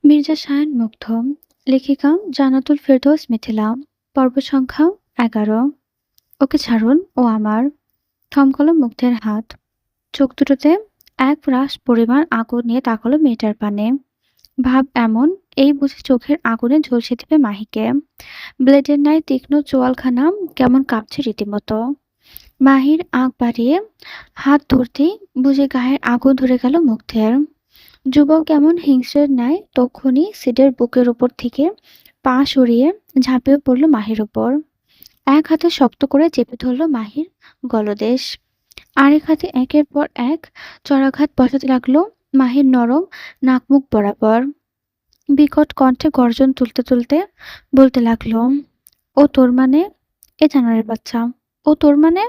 মির্জা শায়ান মুগ্ধ, লেখিকা জান্নাতুল ফেরদৌস মিথিলা, পর্ব সংখ্যা ১১। ওকে ছাড়ুন, ও আমার। থমকালো মুগ্ধের হাত। চোখ দুটোতে এক রাশ পরিমাণ আগুন নিয়ে তাকালো মেয়েটার পানে। ভাব এমন, এই বুঝি চোখের আগুনে ঝলসে দিবে মাহিকে। ব্লেডের ন্যায় তীক্ষ্ণ চোয়ালখানা কেমন কাঁপছে রীতিমতো। মাহির আঁক বাড়িয়ে হাত ধরতেই বুঝে গায়ের আগুন ধরে গেল মুগ্ধের। যুবক কেমন হিংস্রের ন্যায় তক্ষুনি সিটের বুকের ওপর থেকে পা সরিয়ে ঝাঁপিয়ে পড়ল মাহির ওপর। এক হাতে শক্ত করে চেপে ধরল মাহির গলদেশ, আরেক হাতে একের পর এক চড়াঘাত বসাতে লাগলো মাহির নরম নাকমুখ বরাবর। বিকট কণ্ঠে গর্জন তুলতে তুলতে বলতে লাগলো, ও তোর মানে? এ জানোয়ারের বাচ্চা, ও তোর মানে?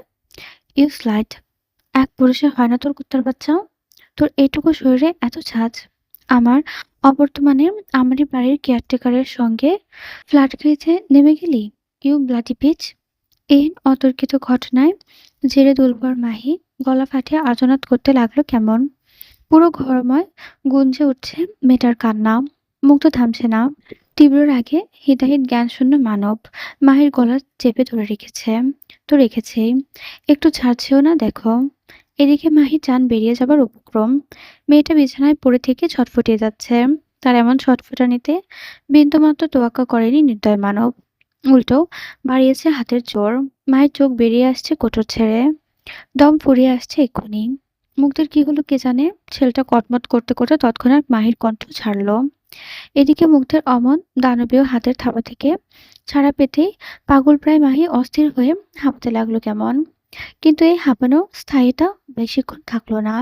You slide! এক পুরুষের হয় না তোর কুত্তার বাচ্চা? তোর এইটুকু শরীরে এত ঝাঁজ! আমার অবর্তমানে আমারই বাড়ির কেয়ারটেকারের সঙ্গে ফ্ল্যাট খেয়েছে নেমে গেলি, ইউ ব্লাডি পিচ! এই অতর্কিত ঘটনায় জেরে দুর্বল মাহি গলা ফাটিয়ে আর্তনাদ করতে লাগলো কেমন। পুরো ঘরময় গুঞ্জে উঠছে মেয়েটার কান্না। মুগ্ধ থামছে না। তীব্র রাগে হিতাহিত জ্ঞানশূন্য মানব মাহির গলা চেপে ধরে রেখেছে। তো রেখেছেই, একটু ছাড়ছেও না দেখো। এদিকে মাহির জান বেরিয়ে যাবার উপক্রম। মেয়েটা বিছানায় পড়ে থেকে ছটফটিয়ে যাচ্ছে। তার এমন ছটফটানিতে বিন্দুমাত্র তোয়াক্কা করেনি নির্দয় মানব। উল্টো বাড়িয়েছে হাতের জোর। মায়ের চোখ বেরিয়ে আসছে কোটর ছেড়ে। দম ফুরিয়ে আসছে এক্ষুনি। মুগ্ধের কি হলো কে জানে। ছেলেটা কটমট করতে করতে তৎক্ষণাৎ মাহির কণ্ঠ ছাড়ল। এদিকে মুগ্ধের অমন দানবীয় হাতের থাবা থেকে ছাড়া পেতেই পাগলপ্রায় মাহি অস্থির হয়ে হাঁপতে লাগলো কেমন। কিন্তু এই হাঁপানো স্থায়িতা বেশিক্ষণ থাকলো না।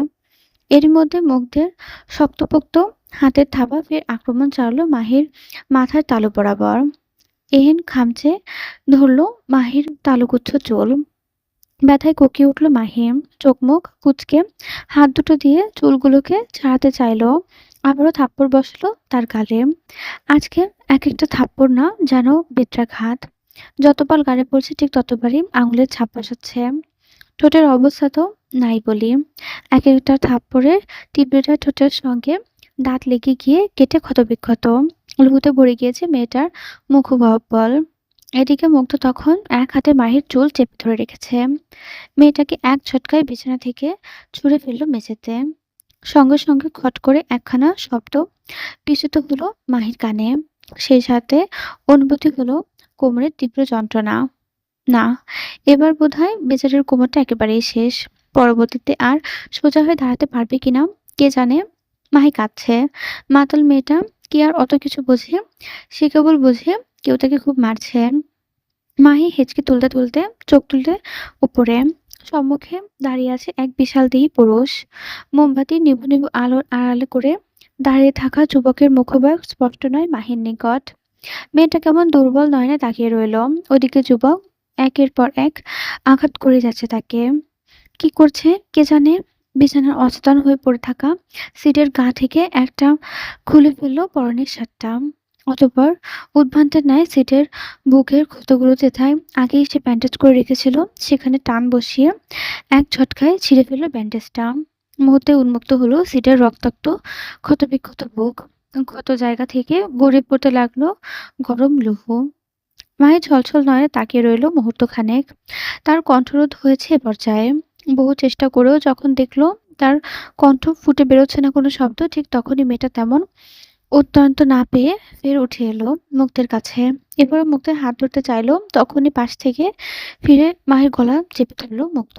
এরই মধ্যে মুগ্ধের শক্তপোক্ত হাতের থাবা ফের আক্রমণ চালালো মাহির মাথার তালু বরাবর। এহেন খামচে ধরল মাহির তালুগুচ্ছ চুল। ব্যথায় কোকিয়ে উঠল মাহি। চোখ মুখ কুঁচকে হাত দুটো দিয়ে চুলগুলোকে ছাড়াতে চাইলো। আবারও থাপ্পড় বসলো তার গালে। আজকে এক একটা থাপ্পড় না যেন বেত্রাঘাত। যতবার গালে পড়ছে ঠিক ততবারই আঙুলের ছাপ বসাচ্ছে। ঠোঁটের অবস্থা তো নাই বলি। এক একটা থাপ্পড়ের তীব্রতা ঠোঁটের সঙ্গে দাঁত লেগে গিয়ে কেটে ক্ষতবিক্ষত। লুহুতে ভরে গিয়েছে মেয়েটার মুখগহ্বর। এদিকে মুগ্ধ তখন এক হাতে মাহির চুল চেপে ধরে রেখেছে। মেয়েটাকে এক ঝটকায় বিছানা থেকে ছুঁড়ে ফেললো মেঝেতে। সঙ্গে সঙ্গে খট করে একখানা শব্দ পিছুত হলো মাহির কানে। সেই সাথে অনুভূতি হলো কোমরের তীব্র যন্ত্রণা। না, এবার বোধহয় বেচারির কোমরটা একেবারেই শেষ। পরবর্তীতে আর সোজা হয়ে দাঁড়াতে পারবে কিনা কে জানে। মাহি কাঁদছে। মাতাল মেয়েটা কি আর অত কিছু বোঝে? সে কেবল বোঝে কেউ তাকে খুব মারছে। মাহি হেঁচকি তুলতে তুলতে চোখ তুলতে উপরে। সম্মুখে দাঁড়িয়ে আছে এক বিশালদেহী পুরুষ। মোমবাতির নিভু নিভু আলোর আড়ালে করে দাঁড়িয়ে থাকা যুবকের মুখভাব স্পষ্ট নয় মাহির নিকট। মেয়েটা কেমন দুর্বল নয়নে তাকিয়ে রইল। ওদিকে যুবক একের পর এক আঘাত করে যাচ্ছে তাকে। কি করছে কে জানে। বিছানার অচেতন হয়ে পড়ে থাকা সিটের গা থেকে একটা খুলে ফেললো পরনের শার্টটা। অতঃপর উদ্ভ্রান্তের ন্যায় সিটের বুকের ক্ষতগুলো যেথায় আগেই সে ব্যান্ডেজ করে রেখেছিল সেখানে টান বসিয়ে এক ঝটকায় ছিঁড়ে ফেললো ব্যান্ডেজটা। মুহূর্তে উন্মুক্ত হলো সিটের রক্তাক্ত ক্ষতবিক্ষত বুক। ক্ষত জায়গা থেকে গড়িয়ে পড়তে লাগলো গরম লৌহ। মায়ের ছলছল নয়নে তাকিয়ে রইল মুহূর্তখানেক। তার কণ্ঠরোধ হয়েছে এ পর্যায়ে। বহু চেষ্টা করেও যখন দেখলো তার কণ্ঠ ফুটে বেরোচ্ছে না কোনো শব্দ, ঠিক তখনই মেয়েটা তেমন উদ্যন্ত না পেয়ে ফের উঠে এলো মুগ্ধের কাছে। এবারে মুগ্ধের হাত ধরতে চাইলো, তখনই পাশ থেকে ফিরে মাহির গলা চেপে ধরলো মুগ্ধ।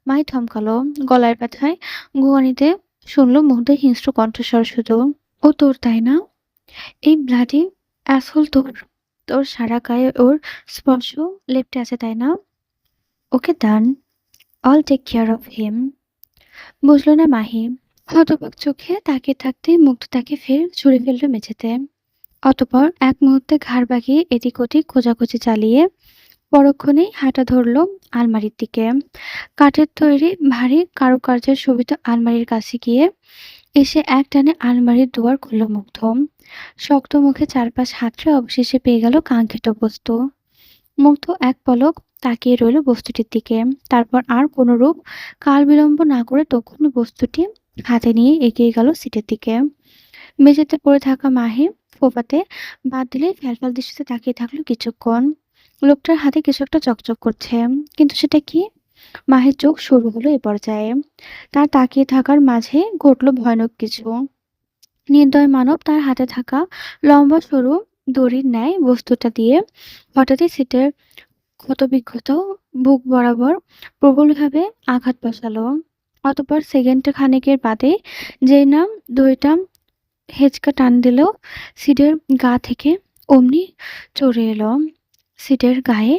মাহি থমকালো। গলার ব্যথায় গোয়ানিতে শুনলো মুগ্ধের হিংস্র কণ্ঠস্বর শুধু, ও তোর তাই না? এই ব্লাডি অ্যাসহোল তোর? তোর সারা গায়ে ওর স্পর্শ লেপ্টে আছে তাই না? Okay done. All take care of him. বুঝলো না মাহি। হতবাক চোখে তাকিয়ে থাকতেই মুগ্ধ তাকে ফের ছুঁড়ে ফেললো মেঝেতে। অতঃপর এক মুহূর্তে ঘাড় বাগিয়ে এদিক ওদিক খোঁজাখুঁজি চালিয়ে পরক্ষণেই হাঁটা ধরলো আলমারির দিকে। কাঠের তৈরি ভারী কারুকার্যের শোভিত আলমারির কাছে গিয়ে এসে এক টানে আলমারির দুয়ার খুলল মুগ্ধ। শক্ত মুখে চারপাশ হাতড়ে অবশেষে পেয়ে গেল কাঙ্ক্ষিত বস্তু। মুগ্ধ এক পলক তাকিয়ে রইল বস্তুটির দিকে। তারপর আর কোনরূপ কাল বিলম্ব না করে তখনই বস্তুটি হাতে নিয়ে এগিয়ে গেল সিটের দিকে। মেঝেতে পড়ে থাকা মাহি ফোপাতে বাদ দিলে ফ্যালফ্যাল দৃষ্টিতে তাকিয়ে থাকলো কিছুক্ষণ। লোকটার হাতে কিছু একটা চকচক করছে, কিন্তু সেটা কি? মাহির চোখ শুরু হলো এ পর্যায়ে। তার তাকিয়ে থাকার মাঝে ঘটল ভয়ানক কিছু। নির্দয় মানব তার হাতে থাকা লম্বা সরু দড়ির ন্যায় বস্তুটা দিয়ে হঠাৎই সিটের ক্ষতবিক্ষত বুক বরাবর প্রবলভাবে আঘাত বসালো। অতঃপর সেকেন্ড খানেকের বাদে যেই নাম দড়িটা হেঁচকা টান দিল, সিটের গা থেকে অমনি চড়ে এলো। সিটের গায়ে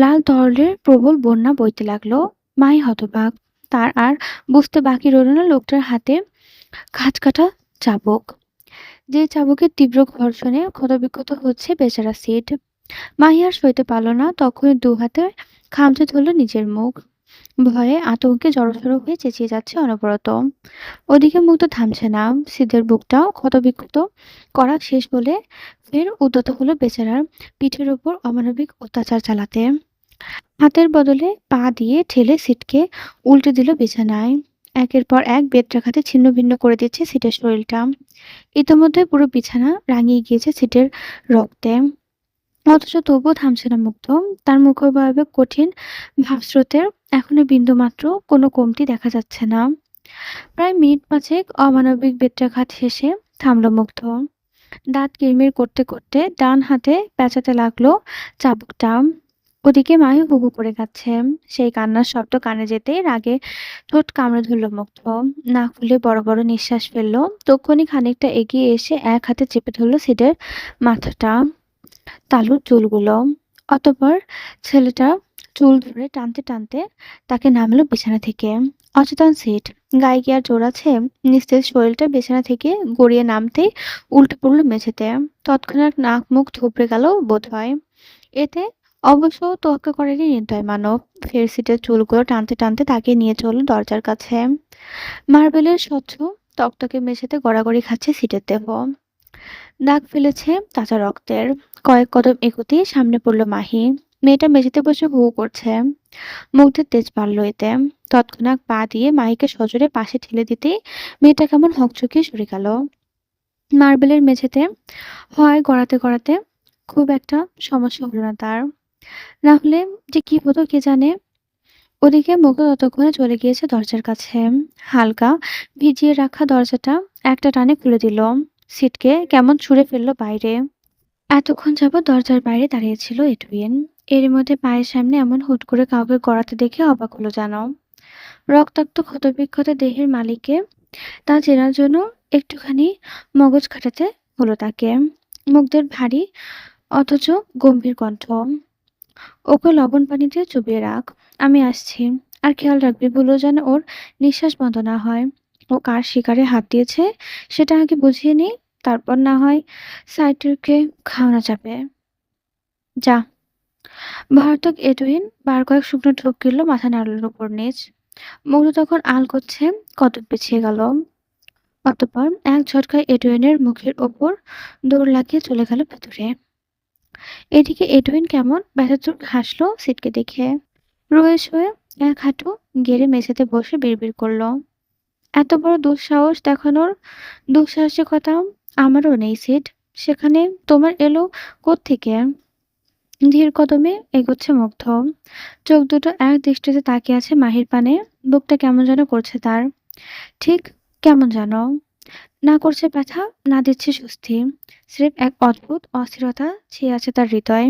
লাল তরলের প্রবল বন্যা বইতে লাগলো। মাই হতবাক। তার আর বুঝতে বাকি রইল না লোকটার হাতে খাঁজকাটা চাবুক, যে চাবুকের তীব্র ঘর্ষণে ক্ষতবিক্ষত হচ্ছে বেচারা সিট। মাহি আর সইতে পারল না, তখনই দু হাতে খামচে ধরল নিজের মুখ। ভয়ে আতঙ্কে জড়সড় হয়ে চেঁচিয়ে যাচ্ছে অনবরত। ওদিকে মুখ তো থামছে না। সিদের বুকটাও ক্ষতবিক্ষত করা শেষ বলে ফের উদ্যত হলো বেচারার পিঠের উপর অমানবিক অত্যাচার চালাতে। হাতের বদলে পা দিয়ে ঠেলে সিটকে উল্টে দিল বিছানায়। একের পর এক বেত্রাঘাতে ছিন্ন ভিন্ন করে দিচ্ছে সিটের শরীরটা। ইতোমধ্যে পুরো বিছানা রাঙিয়ে গিয়েছে সিটের রক্তে। অথচ তবুও থামছে না মুগ্ধ। তার মুখোভাবে কঠিন ভাবস্রোতের এখনো বিন্দুমাত্র কোনো কমতি দেখা যাচ্ছে না। প্রায় মিনিট পাঁচেক অমানবিক বেত্রাঘাত শেষে থামল মুগ্ধ। দাঁত কিরমির করতে করতে ডান হাতে পেঁচাতে লাগলো চাবুকটা। ওদিকে মাহি হু হু করে কাঁদছে। সেই কান্নার শব্দ কানে যেতেই রাগে ঠোঁট কামড়ে ধরল মুগ্ধ। নাক ফুলে বড় বড় নিঃশ্বাস ফেললো। তক্ষুনি খানিকটা এগিয়ে এসে এক হাতে চেপে ধরল সিটের মাথাটা, তালুর চুলগুলো। অতঃপর ছেলেটা চুল ধরে টানতে টানতে তাকে নামালো বিছানা থেকে। অচেতন সিট। গায়ে কি আর জোর আছে? নিস্তেজ শরীরটা বিছানা থেকে গড়িয়ে নামতেই উল্টে পড়ল মেঝেতে। তৎক্ষণাৎ নাক মুখ থুবড়ে গেল বোধহয়। এতে অবশ্য তোয়াক্কা করেনি নির্দয় মানব। ফের সিটের চুলগুলো টানতে টানতে তাকে নিয়ে চলল দরজার কাছে। মার্বেলের স্বচ্ছ তকতকে মেঝেতে গড়াগড়ি খাচ্ছে সিটের দেহ। দাগ ফেলেছে তাজা রক্তের। কয়েক কদম এগোতেই সামনে পড়ল মাহি। মেয়েটা মেঝেতে বসে হু হু করছে। মুগ্ধের তেজ বাড়ল এতে। তৎক্ষণাৎ পা দিয়ে মাহিকে সজোরে পাশে ঠেলে দিতেই মেয়েটা কেমন হকচকিয়ে সরে গেল। মার্বেলের মেঝেতে হয় গড়াতে গড়াতে খুব একটা সমস্যা হলো না তার। না হলে যে কি হতো কে জানে। ওদিকে মুগ্ধ ততক্ষণে চলে গিয়েছে দরজার কাছে। হালকা ভিজিয়ে রাখা দরজাটা একটা টানে খুলে দিল। সিটকে কেমন ছুঁড়ে ফেললো বাইরে। এতক্ষণ যাবৎ দরজার বাইরে দাঁড়িয়েছিল এডুইন। এরই মধ্যে পায়ের সামনে এমন হুট করে কাউকে গড়াতে দেখে অবাক হলো যেন। রক্তাক্ত ক্ষতবিক্ষত দেহের মালিককে তা চেনার জন্য একটুখানি মগজ খাটাতে হলো তাকে। মুগ্ধের ভারী অথচ গম্ভীর কণ্ঠ, ওকে লবণ পানিতে চুবিয়ে রাখ, আমি আসছি। আর খেয়াল রাখবি ভুলো যেন ওর নিঃশ্বাস বন্ধ না হয়। ও কার শিকারে হাত দিয়েছে সেটা আগে বুঝিয়ে নিই, তারপর না হয় সাইটেরকে খাওয়ানো যাবে। যা। ভয়ার্থক এডুইন বার কয়েক শুকনো ঢোক গিলল, মাথা নাড়ল উপর নিচ। মুগ্ধ তখন আল করছে, কদম পিছিয়ে গেল। অতঃপর এক ঝটকায় এডুইনের মুখের ওপর দৌড় লাগিয়ে চলে গেল ভেতরে। এদিকে এডুইন কেমন ব্যথাতুর হাসলো সিটকে দেখে। রয়ে শয়ে এক হাঁটু গেড়ে মেঝেতে বসে বিড়বিড় করলো, এত বড় দুঃসাহস দেখানোর দুঃসাহসিকতা আমারও নেই সিট। সেখানে তোমার এলো কোত্থেকে? ধীর কদমে এগোচ্ছে মুগ্ধ। চোখ দুটো এক দৃষ্টিতে তাকিয়ে আছে মাহির পানে। বুকটা কেমন যেন করছে তার। ঠিক কেমন যেন। না করছে ব্যথা, না দিচ্ছে স্বস্তি। স্রেফ এক অদ্ভুত অস্থিরতা ছেয়ে আছে তার হৃদয়।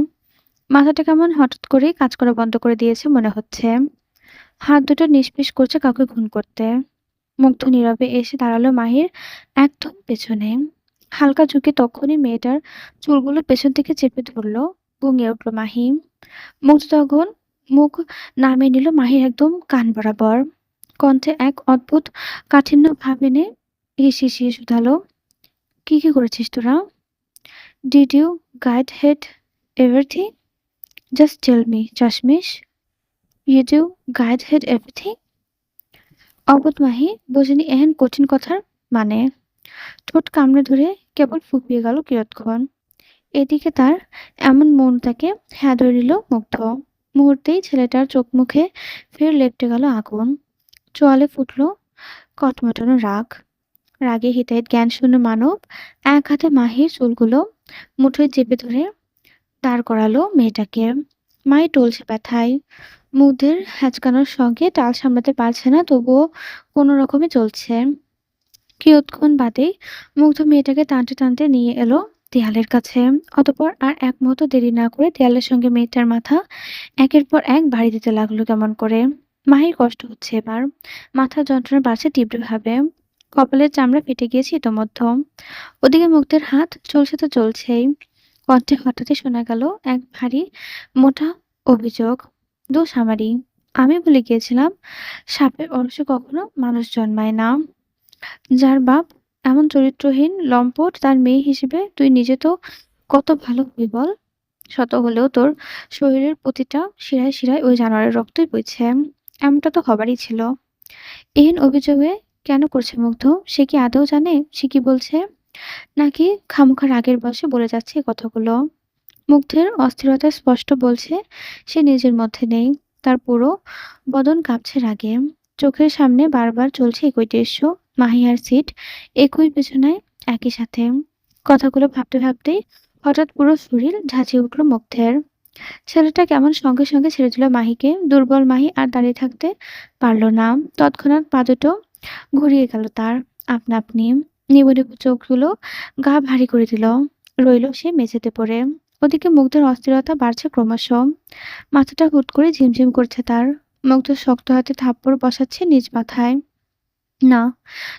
মাথাটা কেমন হঠাৎ করেই কাজ করা বন্ধ করে দিয়েছে মনে হচ্ছে। হাত দুটো নিষ্পিস করছে কাউকে খুন করতে। মুগ্ধ নীরবে এসে দাঁড়ালো মাহির একদম পেছনে। হালকা ঝুঁকে তখনই মেয়েটার চুলগুলো পেছন থেকে চেপে ধরলো। গুঙিয়ে উঠল মাহি। মুগ্ধ তখন মুখ নামিয়ে নিল মাহির একদম কান বরাবর। কণ্ঠে এক অদ্ভুত কাঠিন্য ভাব এনে হিসিয়ে শুধালো, কি কি করেছিস তোরা? Did you guide head everything? Just tell me চাশমিশ, you do guide head everything? অবোধ মাহি বোঝেনি এহেন কঠিন কথার মানে। ঠোঁট কামড়ে ধরে কেবল ফুপিয়ে গেল কিয়ৎক্ষণ। এদিকে তার এমন মনটাকে হ্যাঁ ধরে নিল মুগ্ধ। মুহূর্তেই ছেলেটার চোখ মুখে ফের লেপ্টে গেল আগুন। চোয়ালে ফুটল কটমটানো রাগ। রাগে হিতাহিত জ্ঞানশূন্য মানব এক হাতে মাহির চুলগুলো মুঠোয় চেপে ধরে দাঁড় করালো মেয়েটাকে। মাই টলছে ব্যথায়, মুখের হ্যাঁচকানোর সঙ্গে টাল সামলাতে পারছে না, তবুও কোনো রকমে চলছে। কিয়ৎক্ষণ বাদেই মুগ্ধ মেয়েটাকে টানতে টানতে নিয়ে এলো দেয়ালের কাছে। অতঃপর আর এক মুহূর্ত দেরি না করে দেয়ালের সঙ্গে মেয়েটার মাথা একের পর এক বাড়ি দিতে লাগলো কেমন করে। মাহির কষ্ট হচ্ছে এবার, মাথার যন্ত্রণা বাড়ছে তীব্রভাবে, কপালের চামড়া ফেটে গিয়েছে ইতোমধ্যে। ওদিকে মুগ্ধের হাত চলছে তো চলছেই। কণ্ঠে হঠাৎই শোনা গেল এক ভারী মোটা অভিযোগ, দোষ আমারই। আমি ভুলে গিয়েছিলাম সাপের অরসে কখনো মানুষ জন্মায় না। যার বাপ এমন চরিত্রহীন লম্পট, তার মেয়ে হিসেবে তুই নিজে তো কত ভালো হবি বল। শত হলেও তোর শরীরের প্রতিটা শিরায় শিরায় ওই জানোয়ারের রক্তই বইছে। এমনটা তো হবারই ছিল। এহেন অভিযোগে কেন করছে মুগ্ধ? সে কি আদৌ জানে সে কি বলছে, নাকি খামোখা রাগের বশে বলে যাচ্ছে এ কথাগুলো? মুগ্ধের অস্থিরতা স্পষ্ট বলছে সে নিজের মধ্যে নেই। তার পুরো বদন কাঁপছে রাগে। চোখের সামনে বারবার চলছে একই দৃশ্য, মাহি আর সিট একই বিছানায় একই সাথে। কথাগুলো ভাবতে ভাবতেই হঠাৎ পুরো শরীর ঝাঁঝিয়ে উঠল মুগ্ধের। ছেলেটা কেমন সঙ্গে সঙ্গে ছেড়ে দিল মাহিকে। দুর্বল মাহি আর দাঁড়িয়ে থাকতে পারল না। তৎক্ষণাৎ পা দুটো ঘুরিয়ে গেল তার আপনা আপনি। নিবু নিবু চোখগুলো গা ভারী করে দিল। রইল সে মেঝেতে পড়ে। ওদিকে মুগ্ধের অস্থিরতা বাড়ছে ক্রমশ। মাথাটা হুট করে ঝিমঝিম করছে তার। মুগ্ধ শক্ত হাতে থাপ্পড় বসাচ্ছে নিজ মাথায়। না,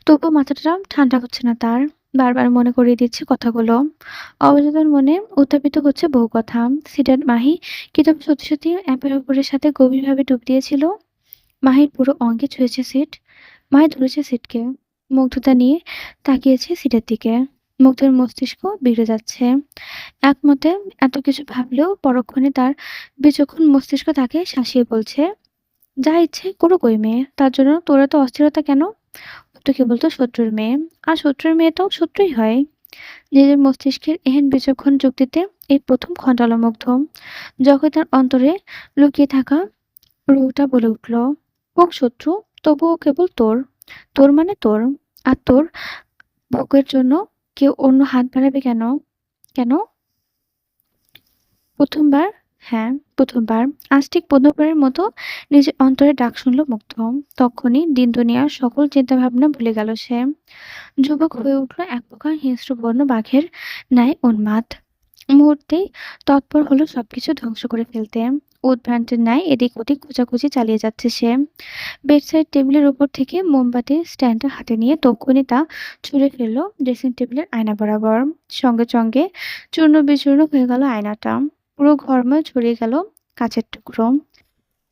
তবুও মাথাটা ঠান্ডা হচ্ছে না তার। বারবার মনে করিয়ে দিচ্ছে কথাগুলো। অবচেতন মনে উত্থাপিত হচ্ছে বহু কথা। সিডার মাহি কি তবে সত্যি সত্যি একের অপরের সাথে গভীরভাবে ডুব দিয়েছিল? মাহির পুরো অঙ্গে ছুঁয়েছে সিট। মাহি ধরেছে সিটকে, মুগ্ধতা নিয়ে তাকিয়েছে সিটের দিকে। মুগ্ধের মস্তিষ্ক বিগড়ে যাচ্ছে। একমতে এত কিছু ভাবলেও পরক্ষণে তার বিচক্ষণ মস্তিষ্ক তাকে শাসিয়ে বলছে, যা ইচ্ছে করুক ওই মেয়ে, তার জন্য তোর এত অস্থিরতা কেন? ও তো কেবল তো শত্রুর মেয়ে, আর শত্রুর মেয়ে তো শত্রুই হয়। নিজের মস্তিষ্কের এহেন বিচক্ষণ যুক্তিতে এই প্রথম খণ্ডালো মুগ্ধ, যখন তার অন্তরে লুকিয়ে থাকা রুহটা বলে উঠল, হোক শত্রু, তবুও কেবল তোর। তোর মানে তোর। আর তোর ভোগের জন্য কেউ অন্য হাত বাড়াবে কেন? কেন? প্রথমবার, হ্যাঁ, প্রথমবার। আজ ঠিক প্রথমবারের মতো নিজের অন্তরে ডাক শুনল মুগ্ধ। তখনই দিন দুনিয়ার সকল চিন্তাভাবনা ভুলে গেল সে। যুবক হয়ে উঠল এক প্রকার হিংস্রবর্ণ বাঘের ন্যায় উন্মাদ। মুহূর্তেই তৎপর হলো সবকিছু ধ্বংস করে ফেলতে। উদ্ভ্রান্তের ন্যায় এদিক ওদিক খোঁজাখুঁজি চালিয়ে যাচ্ছে সে। বেডসাইড টেবিলের উপর থেকে মোমবাতির স্ট্যান্ডটা হাতে নিয়ে তক্ষুনি তা ছুঁড়ে ফেললো ড্রেসিং টেবিলের আয়না বরাবর। সঙ্গে সঙ্গে চূর্ণ বিচূর্ণ হয়ে গেল আয়নাটা। পুরো ঘরময় ছড়িয়ে গেল কাচের টুকরো।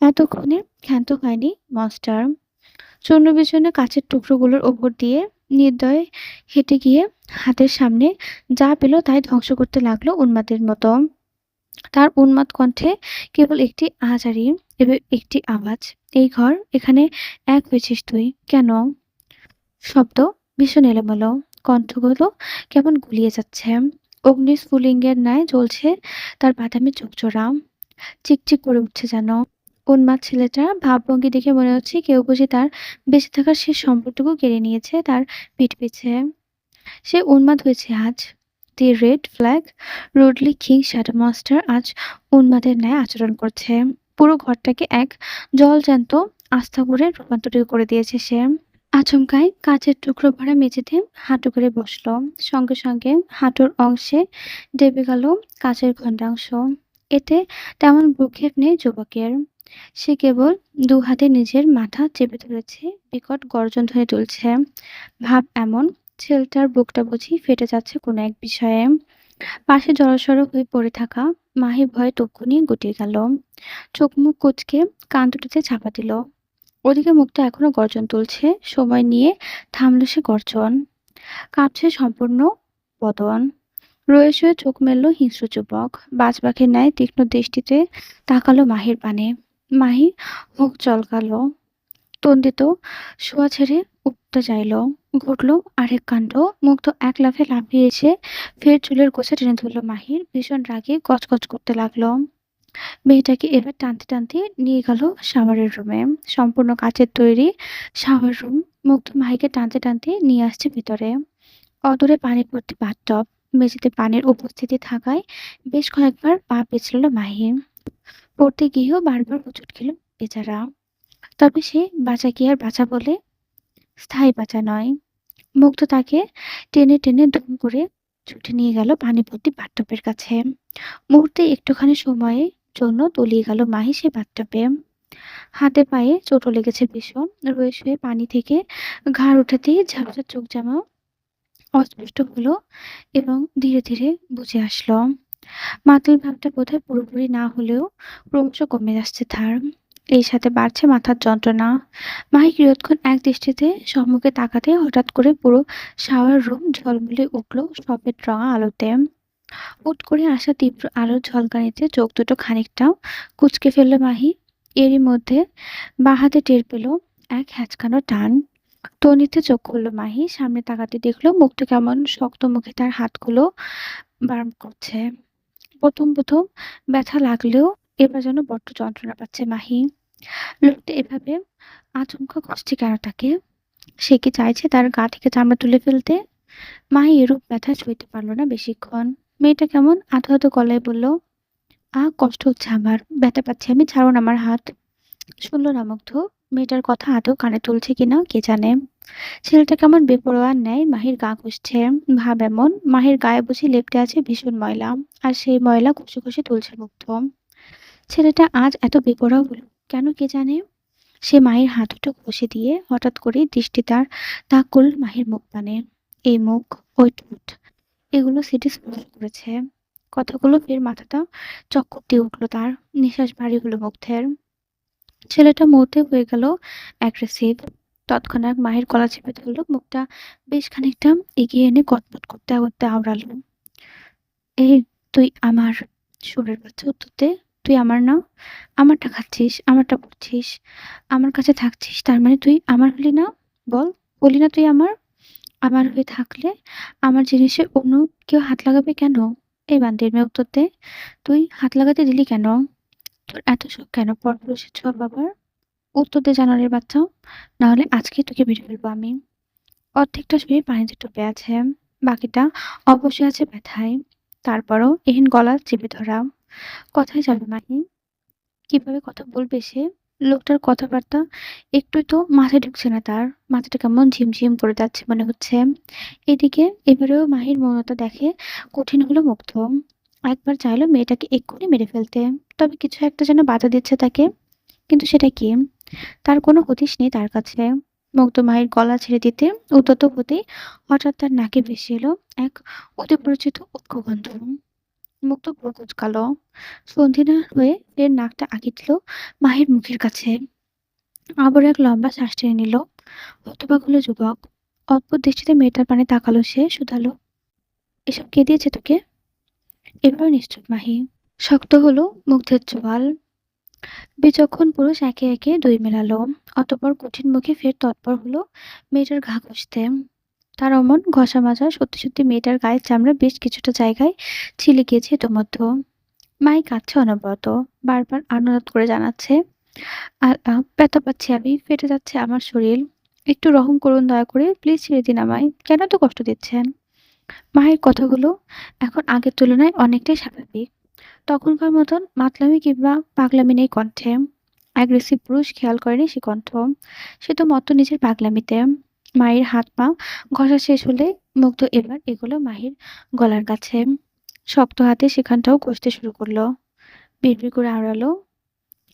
এতক্ষণে ক্ষান্ত হয়নি মনস্টার। চূর্ণ বিচূর্ণ কাচের টুকরোগুলোর ওপর দিয়ে নির্দয়ে হেঁটে গিয়ে হাতের সামনে যা পেল তাই ধ্বংস করতে লাগলো উন্মাদের মতো। তার উন্মাদ কণ্ঠে কেবল একটি আহাজারি এবং একটি আওয়াজ, এই ঘর, এখানে এক হয়েছিস তুই কেন? শব্দ ভীষণ এলোমেলো, কণ্ঠগুলো কেমন গুলিয়ে যাচ্ছে। অগ্নিস্ফুলিঙ্গের ন্যায় জ্বলছে তার বাদামি চোখজোড়া, চিকচিক করে উঠছে যেন। উন্মাদ ছেলেটার ভাবভঙ্গি দেখে মনে হচ্ছে কেউ বুঝি তার বেঁচে থাকার শেষ সম্পর্কটুকু কেড়ে নিয়েছে তার পিঠ পিছে। সে উন্মাদ হয়েছে আজ। The red flag rudely king shadow master আজ উন্মাদের ন্যায় আচরণ করছে। পুরো ঘরটাকে এক জলজ্যান্ত আস্তাবরে রূপান্তরিত করে দিয়েছে সে। আচমকাই কাচের টুকরো ভরা মেঝেতে হাঁটু করে বসল। সঙ্গে সঙ্গে হাঁটুর অংশে দেবে গেল কাচের খণ্ডাংশ। এতে তেমন ভ্রুক্ষেপ নেই যুবকের। সে কেবল দু হাতে নিজের মাথা চেপে ধরেছে, বিকট গর্জন ধ্বনি তুলছে। ভাব এমন, ছেলেটার বুকটা বুঝি ফেটে যাচ্ছে কোনো এক বিষয়ে। পাশে জড়সড় হয়ে পড়ে থাকা মাহি ভয়ে তক্ষুনি গুটিয়ে গেল। চোখ মুখ কুঁচকে কান দুটিতে চাপা দিল। ওদিকে মুক্তা এখনো গর্জন তুলছে। সময় নিয়ে থামল সে গর্জন। কাঁপছে সম্পূর্ণ বদন। রয়ে শুয়ে চোখ মেলল হিংস্র যুবক। বাজপাখির ন্যায় তীক্ষ্ণ দৃষ্টিতে তাকালো মাহির পানে। মাহি মুখ চলকালো, তন্দিত শোয়া ছেড়ে উঠতে চাইল। ঘটল আরেক কাণ্ড। মুগ্ধ এক লাফে লাফিয়ে এসে ফের চুলের গোছা টেনে ধরল মাহির। ভীষণ রাগে গজগজ করতে লাগলো। মেয়েটাকে এবার টানতে টানতে নিয়ে গেল শাওয়ারের রুমে। সম্পূর্ণ কাচের তৈরি শাওয়ার রুম। মুগ্ধ মাহিকে টানতে টানতে নিয়ে আসছে ভেতরে। অদূরে পানি ভর্তি বাথটব, মেঝেতে পানির উপস্থিতি থাকায় বেশ কয়েকবার পা পিছল মাহি। পড়তে গিয়েও বারবার হোঁচট খেল বেচারা। তবে সে বাঁচা কি আর বাঁচা বলে, স্থায়ী বাঁচা নয়। মুগ্ধ তাকে টেনে টেনে দুম করে ছুটে নিয়ে গেল পানি ভর্তি বাথটবের কাছে। মুহূর্তে একটুখানি সময়ের জন্য তলিয়ে গেল মাহি সে বাথটবে। হাতে পায়ে চোটও লেগেছে ভীষণ। রয়ে শুয়ে পানি থেকে ঘাড় উঠাতেই ঝাপসা চোখ জামা অস্পষ্ট হলো এবং ধীরে ধীরে বুঝে আসলো। মাতাল ভাবটা বোধহয় পুরোপুরি না হলেও ক্রমশ কমে আসছে তার। এই সাথে বাড়ছে মাথার যন্ত্রণা। মাহি কিয়ৎক্ষণ এক দৃষ্টিতে সম্মুখে তাকাতে হঠাৎ করে পুরো শাওয়ার রুম ঝলমলে উঠল সফেদ রঙা আলোতে। হুট করে আসা তীব্র আলোর ঝলকানিতে চোখ দুটো খানিকটা কুঁচকে ফেলল মাহি। এরই মধ্যে বাঁ হাতে টের পেল এক হ্যাঁচকানো টান। তনিতে চোখ খুলল মাহি। সামনে তাকাতে দেখলো মুখটা কেমন শক্ত, মুখে তার হাতগুলো বার্ন করছে। প্রথম প্রথম ব্যথা লাগলেও এবার যেন বড্ড যন্ত্রণা পাচ্ছে মাহি। লোকটা এভাবে আচমকা কষ্টে কেন তাকে? সে কি চাইছে তার গা থেকে চামড়া তুলে ফেলতে? মাহি এরূপ ব্যথা সইতে পারল না বেশিক্ষণ। মেয়েটা কেমন আধো আধো গলায় বলল, কষ্ট হচ্ছে আমার, ব্যথা পাচ্ছি আমি, ছাড়ুন আমার হাত। শুনল না মুগ্ধ। মেয়েটার কথা আদৌ কানে তুলছে কিনা কে জানে। ছেলেটা কেমন বেপরোয়ার ন্যায় মাহির গা ঘষছে। ভাব এমন, মাহির গায়ে বুঝি লেপ্টে আছে ভীষণ ময়লা, আর সেই ময়লা ঘষে ঘষে তুলছে মুগ্ধ। ছেলেটা আজ এত বেপরোয়া হলো কেন কে জানে। সে মাহির হাত দুটো ঘষে দিয়ে হঠাৎ করে দৃষ্টি তার তাক করল মাহির মুখ পানে। এই মুখ, ওই ঠোঁট, এগুলো সিটি স্পর্শ করেছে। কথাগুলো ফের মাথাটা চক্কর দিয়ে উঠলো তার। নিঃশ্বাস ভারী হলো মুগ্ধের। ছেলেটা মুহূর্তে হয়ে গেল অ্যাগ্রেসিভ। তৎক্ষণাৎ মাহির গলা চেপে ধরল, মুখটা বেশ খানিকটা এগিয়ে এনে কটমট করতে করতে আওড়ালো, এই তুই আমার। সুরের বাচ্চা, উত্তর দে। তুই আমার না? আমারটা খাচ্ছিস, আমারটা পড়ছিস, আমার কাছে থাকছিস, তার মানে তুই আমার হলি না? বল, বলি না তুই আমার? আমার হয়ে থাকলে আমার জিনিসে অন্য কেউ হাত লাগাবে কেন? এই বান্দির মেয়ে, উত্তর দে। তুই হাত লাগাতে দিলি কেন? তোর এত শখ কেন পরপুরুষের ছোঁয়া বাবার? উত্তর দে জানোয়ারের বাচ্চা, না হলে আজকে তোকে মেরে ফেলবো আমি। অর্ধেকটা শরীর পানিতে ডুবে আছে, বাকিটা অবশ্যই আছে ব্যথায়। তারপরও এহেন গলা চেপে ধরা। কোথায় যাবে মাহি? কিভাবে কথা বলবে সে? লোকটার কথাবার্তা একটুই তো মাথায় ঢুকছে না তার। মাথাটা কেমন ঝিমঝিম করে যাচ্ছে মনে হচ্ছে। এদিকে এবারেও মাহির মৌনতা দেখে কঠিন হলো মুগ্ধ। একবার চাইলো মেয়েটাকে এক্ষুনি মেরে ফেলতে, তবে কিছু একটা যেন বাধা দিচ্ছে তাকে। কিন্তু সেটা কি? তার কোনো হদিশ নেই তার কাছে। মুগ্ধ মায়ের গলা ছেড়ে দিতে উদ্যত হতেই হঠাৎ তার নাকে ভেসে এলো এক অতি পরিচিত উটকো গন্ধ। মুগ্ধ ভ্রু কুঁচকালো। সন্ধিনা হয়ে ফের নাকটা আগিয়ে দিল মাহির মুখের কাছে। আবার এক লম্বা শ্বাস টেনে নিল। হতবাক হলো যুবক। অদ্ভুত দৃষ্টিতে মেয়েটার পানে তাকালো সে, শুধালো, এসব কে দিয়েছে তোকে? এবার নিশ্চুপ মাহি। শক্ত হলো মুগ্ধের চোয়াল। বিচক্ষণ পুরুষ একে একে দুই মেলালো। অতঃপর কঠিন মুখে ফের তৎপর হলো মেয়েটার ঘা ঘষতে। তার অমন ঘষা মাজা সত্যি সত্যি মেয়েটার গায়ের চামড়া বেশ কিছুটা জায়গায় ছিলে গিয়েছে ইতোমধ্যে। মাই কাঁদছে অনবরত, বারবার আর্তনাদ করে জানাচ্ছে, আল্লাহ, ব্যথা পাচ্ছি আমি, ফেটে যাচ্ছে আমার শরীর, একটু রহম করুন দয়া করে, প্লিজ ছেড়ে দিন আমায়, কেন তো কষ্ট দিচ্ছেন? মায়ের কথাগুলো এখন আগের তুলনায় অনেকটাই স্বাভাবিক। তখনকার মতন মাতলামি কিংবা পাগলামি নেই কণ্ঠে। অ্যাগ্রেসিভ পুরুষ খেয়াল করেনি সে কণ্ঠ। সে তো মত্ত নিজের পাগলামিতে। মায়ের হাত পা ঘষা শেষ হলে মুগ্ধ এবার এগুলো মাহির গলার কাছে। শক্ত হাতে সেখানটাও ঘষতে শুরু করলো। বিড়বিড় করে আওড়ালো,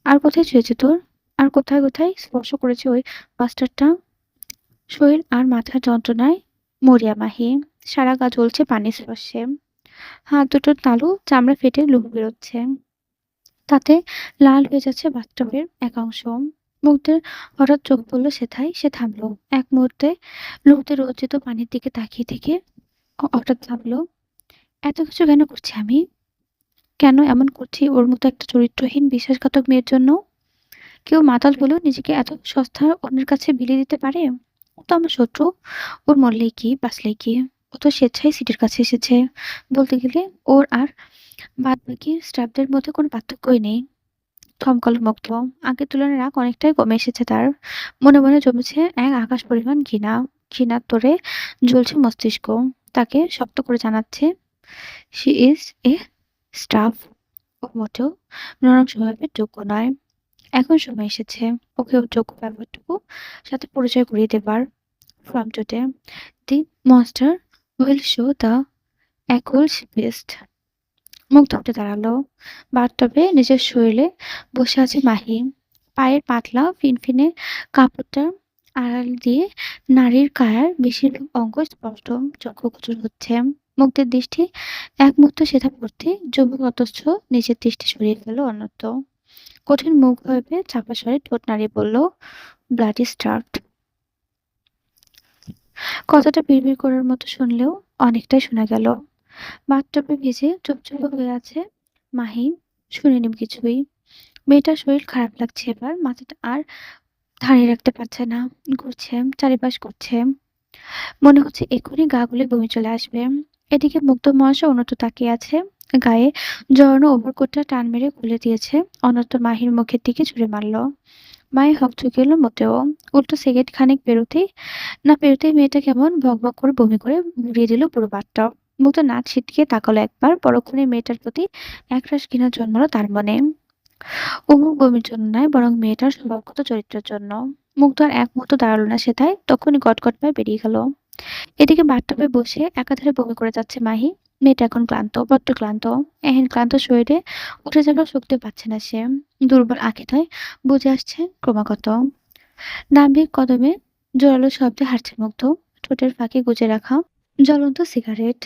আর কোথায় ছুঁয়েছে তোর? আর কোথায় কোথায় স্পর্শ করেছে ওই মাস্টারটা? শরীর আর মাথার যন্ত্রণায় মরিয়া মাহি। সারা গা জ্বলছে পানির স্পর্শে। হাত দুটোর তালু চামড়া ফেটে লুহ বেরোচ্ছে। তাতে লাল হয়ে যাচ্ছে বাথটবের এক অংশ। মুগ্ধের হঠাৎ চোখ পড়ল সেথায়। সে থামলো এক মুহূর্তে। লুহতে রঞ্জিত পানির দিকে তাকিয়ে থেকে হঠাৎ ভাবলো, এত কিছু কেন করছি আমি? কেন এমন করছি ওর মতো একটা চরিত্রহীন বিশ্বাসঘাতক মেয়ের জন্য? কেউ মাতাল হলেও নিজেকে এত সস্তা অন্যের কাছে বিলিয়ে দিতে পারে? ও তো আমার শত্রু। ওর মরলেই কি, বাঁচলেই কি? ও তো স্বেচ্ছায় সিটির কাছে এসেছে। বলতে গেলে ওর আর বাদ বাকি স্টাফদের মধ্যে কোনো পার্থক্যই নেই। থমকালো মুগ্ধ। আগের তুলনায় রাগ অনেকটাই কমে এসেছে তার। মনে মনে জমেছে এক আকাশ পরিমাণ ঘৃণা। ঘৃণার তোড়ে জ্বলছে মস্তিষ্ক। তাকে শক্ত করে জানাচ্ছে শি ইজ এ স্টাফ। ও মোটেও নরম স্বভাবের যোগ্য নয়। এখন সময় এসেছে ওকে ওর যোগ্য ব্যাপারটুকু সাথে পরিচয় করিয়ে দেবার। From today the monster will show the Achilles best. মুখ থুবড়ে দাঁড়ালো। বাথটবে নিজের শরীরে বসে আছে মাহি। পায়ের পাতলা ফিনফিনে কাপড়টার আড়াল দিয়ে নারীর কায়ার বেশিরভাগ অঙ্গ স্পষ্ট চক্ষুগোচর হচ্ছে। মুগ্ধের দৃষ্টি এক মুহূর্ত সেটা পড়তে যুবক অথচ নিজের দৃষ্টি সরিয়ে ফেলল অন্যত্র। কঠিন মুখ ভেবে চাপা স্বরে ঠোঁট নাড়িয়ে বলল, ব্লাডি স্টার্ট। কথাটা বিড়বিড় করার মতো শুনলেও অনেকটাই শোনা গেল। বাথটবে ভিজে চুপচুপে হয়ে আছে মাহি। শুনিনি কিছুই। মেয়েটার শরীর খারাপ লাগছে এবার। মাথাটা আর ধারে রাখতে পারছে না। ঘুরছে, চারিপাশ করছে। মনে হচ্ছে এক্ষুনি গা গুলে বমি চলে আসবে। এদিকে মুগ্ধ মহাশয় অন্যত্র তাকিয়ে আছে। গায়ে জড়ানো ওভারকোটটা টান মেরে খুলে দিয়েছে। অন্যত্র মাহির মুখের দিকে ছুঁড়ে মারল। মায়ের হকচকে এলো মোটেও। উল্টো সেকেন্ড খানেক পেরোতেই মেয়েটা কেমন ভকভক করে বমি করে ভরিয়ে দিল পুরো বাথটব। মুগ্ধ নাক ছিটকে তাকালো একবার। পরক্ষণে মেয়েটার প্রতি একরাশ ঘৃণা জন্মালো তার মনে। অমুক বমির জন্য নয়, বরং মেয়েটার স্বভাবগত চরিত্রের জন্য। মুগ্ধ আর এক মুহূর্ত দাঁড়ালো না সেটায়। তখনই গটগট পায়ে বেরিয়ে গেল। এদিকে বাথটবে বসে একাধারে বমি করে যাচ্ছে মাহি। মেয়েটা এখন ক্লান্ত, বড্ড ক্লান্ত। এহেন ক্লান্ত শরীরে উঠে যাবার শক্তি পাচ্ছে না সে। দুর্বল আঁখিটায় বুঝে আসছে ক্রমাগত। দাম্ভিক কদমে জোরালো শব্দে হাঁটছে মুগ্ধ। ঠোঁটের ফাঁকে গুজে রাখা জ্বলন্ত সিগারেট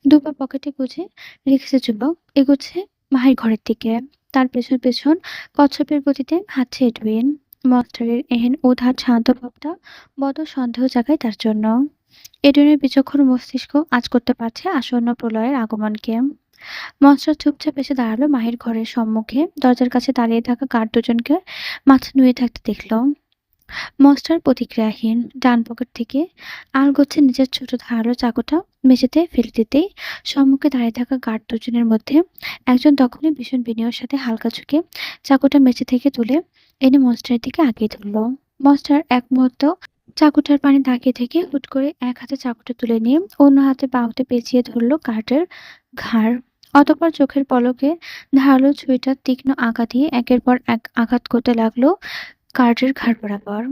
দুপা পকেটে গুজে রেখেছে যুবক। এগোচ্ছে মাহির ঘরের দিকে। তার পেছন পেছন কচ্ছপের গতিতে হাঁটছে এডুইন। মনস্টারের এহেন উদ্ধার শান্ত ভাবটা বড় সন্দেহ জাগায় তার জন্য। এডুইনের বিচক্ষণ মস্তিষ্ক আজ করতে পারছে আসন্ন প্রলয়ের আগমনকে। মনস্টার চুপচাপ এসে দাঁড়ালো মাহির ঘরের সম্মুখে। দরজার কাছে দাঁড়িয়ে থাকা গার্ড দুজনকে মাথা নুয়ে থাকতে দেখল। মনস্টার প্রতিক্রিয়াহীন। ডান পকেট থেকে আলগোছে নিজের ছোট ধারালো চাকুটা মেঝেতে ফেলে দিতেই সম্মুখে দাঁড়িয়ে থাকা গার্ড দুজনের মধ্যে একজন তখনই ভীষণ বিনয়ের সাথে হালকা ঝুঁকে চাকুটা মেঝে থেকে তুলে এনে মনস্টারের দিকে আগিয়ে ধরল। মনস্টার এক মুহূর্ত চাকুটার পানি তাকিয়ে থেকে হুট করে এক হাতে চাকুটা তুলে নিয়ে অন্য হাতে বাহুতে পেঁচিয়ে ধরল গার্ডের ঘাড়। অতঃপর চোখের পলকে ধারালো ছুরিটার তীক্ষ্ণ আঘাত দিয়ে একের পর এক আঘাত করতে লাগলো গার্ডের ঘাড় বরাবর।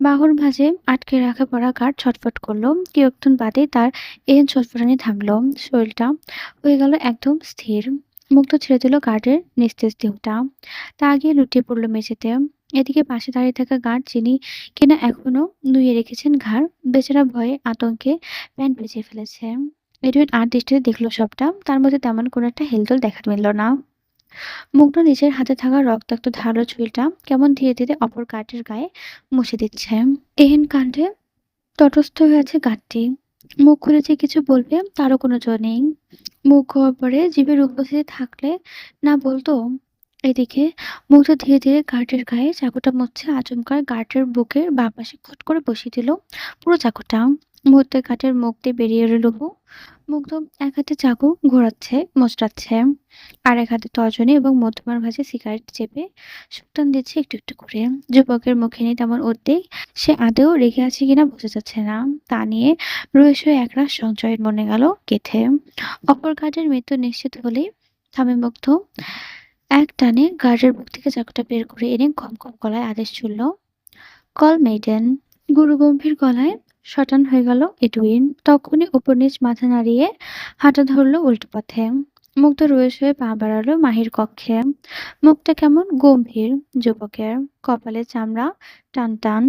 বাহুর ভাঁজে আটকে রাখা পড়া গার্ড ছটফট করলো। কিয়ৎক্ষণ বাদে তার এহেন ছটফটানি থামল। শরীরটা হয়ে গেল একদম স্থির। মুক্ত ছেড়ে দিল গার্ডের নিস্তেজ দেহটা। তা গিয়ে লুটিয়ে পড়ল মেঝেতে। এদিকে পাশে দাঁড়িয়ে থাকা গার্ড যিনি কিনা এখনো নুয়ে রেখেছেন ঘাড়, বেচারা ভয়ে আতঙ্কে প্যান্ট ভিজিয়ে ফেলেছে। এডুইন আর দৃষ্টিতে দেখলো সবটা। তার মধ্যে তেমন কোনো একটা হেলদোল দেখা মিলল না। মুগ্ধ নিজের হাতে থাকা রক্তাক্ত ধারালো ছুরিটা কেমন ধীরে ধীরে অপর গার্ডের গায়ে মুছে দিচ্ছে। এহেন কাণ্ডে তটস্থ হয়ে আছে গার্ডটি। মুখ খুলে যে কিছু বলবে তারও কোনো জো নেই। মুখ গহ্বরে জীবের উপস্থিতি থাকলে না বলতো। এদিকে মুগ্ধ ধীরে ধীরে গার্ডের গায়ে চাকুটা মুছছে। আচমকা গার্ডের বুকের বাঁ পাশে খট করে বসিয়ে দিল পুরো চাকুটা। মুহূর্তে গার্ডের মুখ দিয়ে বেরিয়ে এলো লুহু। মুগ্ধ এক হাতে চাকু ঘোরাচ্ছে, মোচড়াচ্ছে, আর এক হাতে তর্জনী এবং মধ্যমার ভাঁজে সিগারেট চেপে সুটান দিচ্ছে একটু একটু করে। যুবকের মুখে নেই তেমন উদ্বেগ। সে আদৌ রেগে আছে কিনা বোঝা যাচ্ছে না। তা নিয়ে রয়েছে একরাশ সঞ্চয়ের মনে গেল গেথে। অপর গার্ডের মৃত্যু নিশ্চিত হলেই থামে মুগ্ধ। এক টানে গার্ডের বুক থেকে চাকুটা বের করে এনে কম কম গলায় আদেশ ছুড়ল, কল মেইডেন। গুরুগম্ভীর গলায় শটান হয়ে গেল এডুইন। তখনই উপর নিচ মাথা নাড়িয়ে হাঁটা ধরলো উল্টো পথে। মুগ্ধ রয়েস হয়ে পা বাড়ালো মাহির কক্ষে। মুখটা কেমন গম্ভীর যুবকের। কপালে চামড়া টান টান।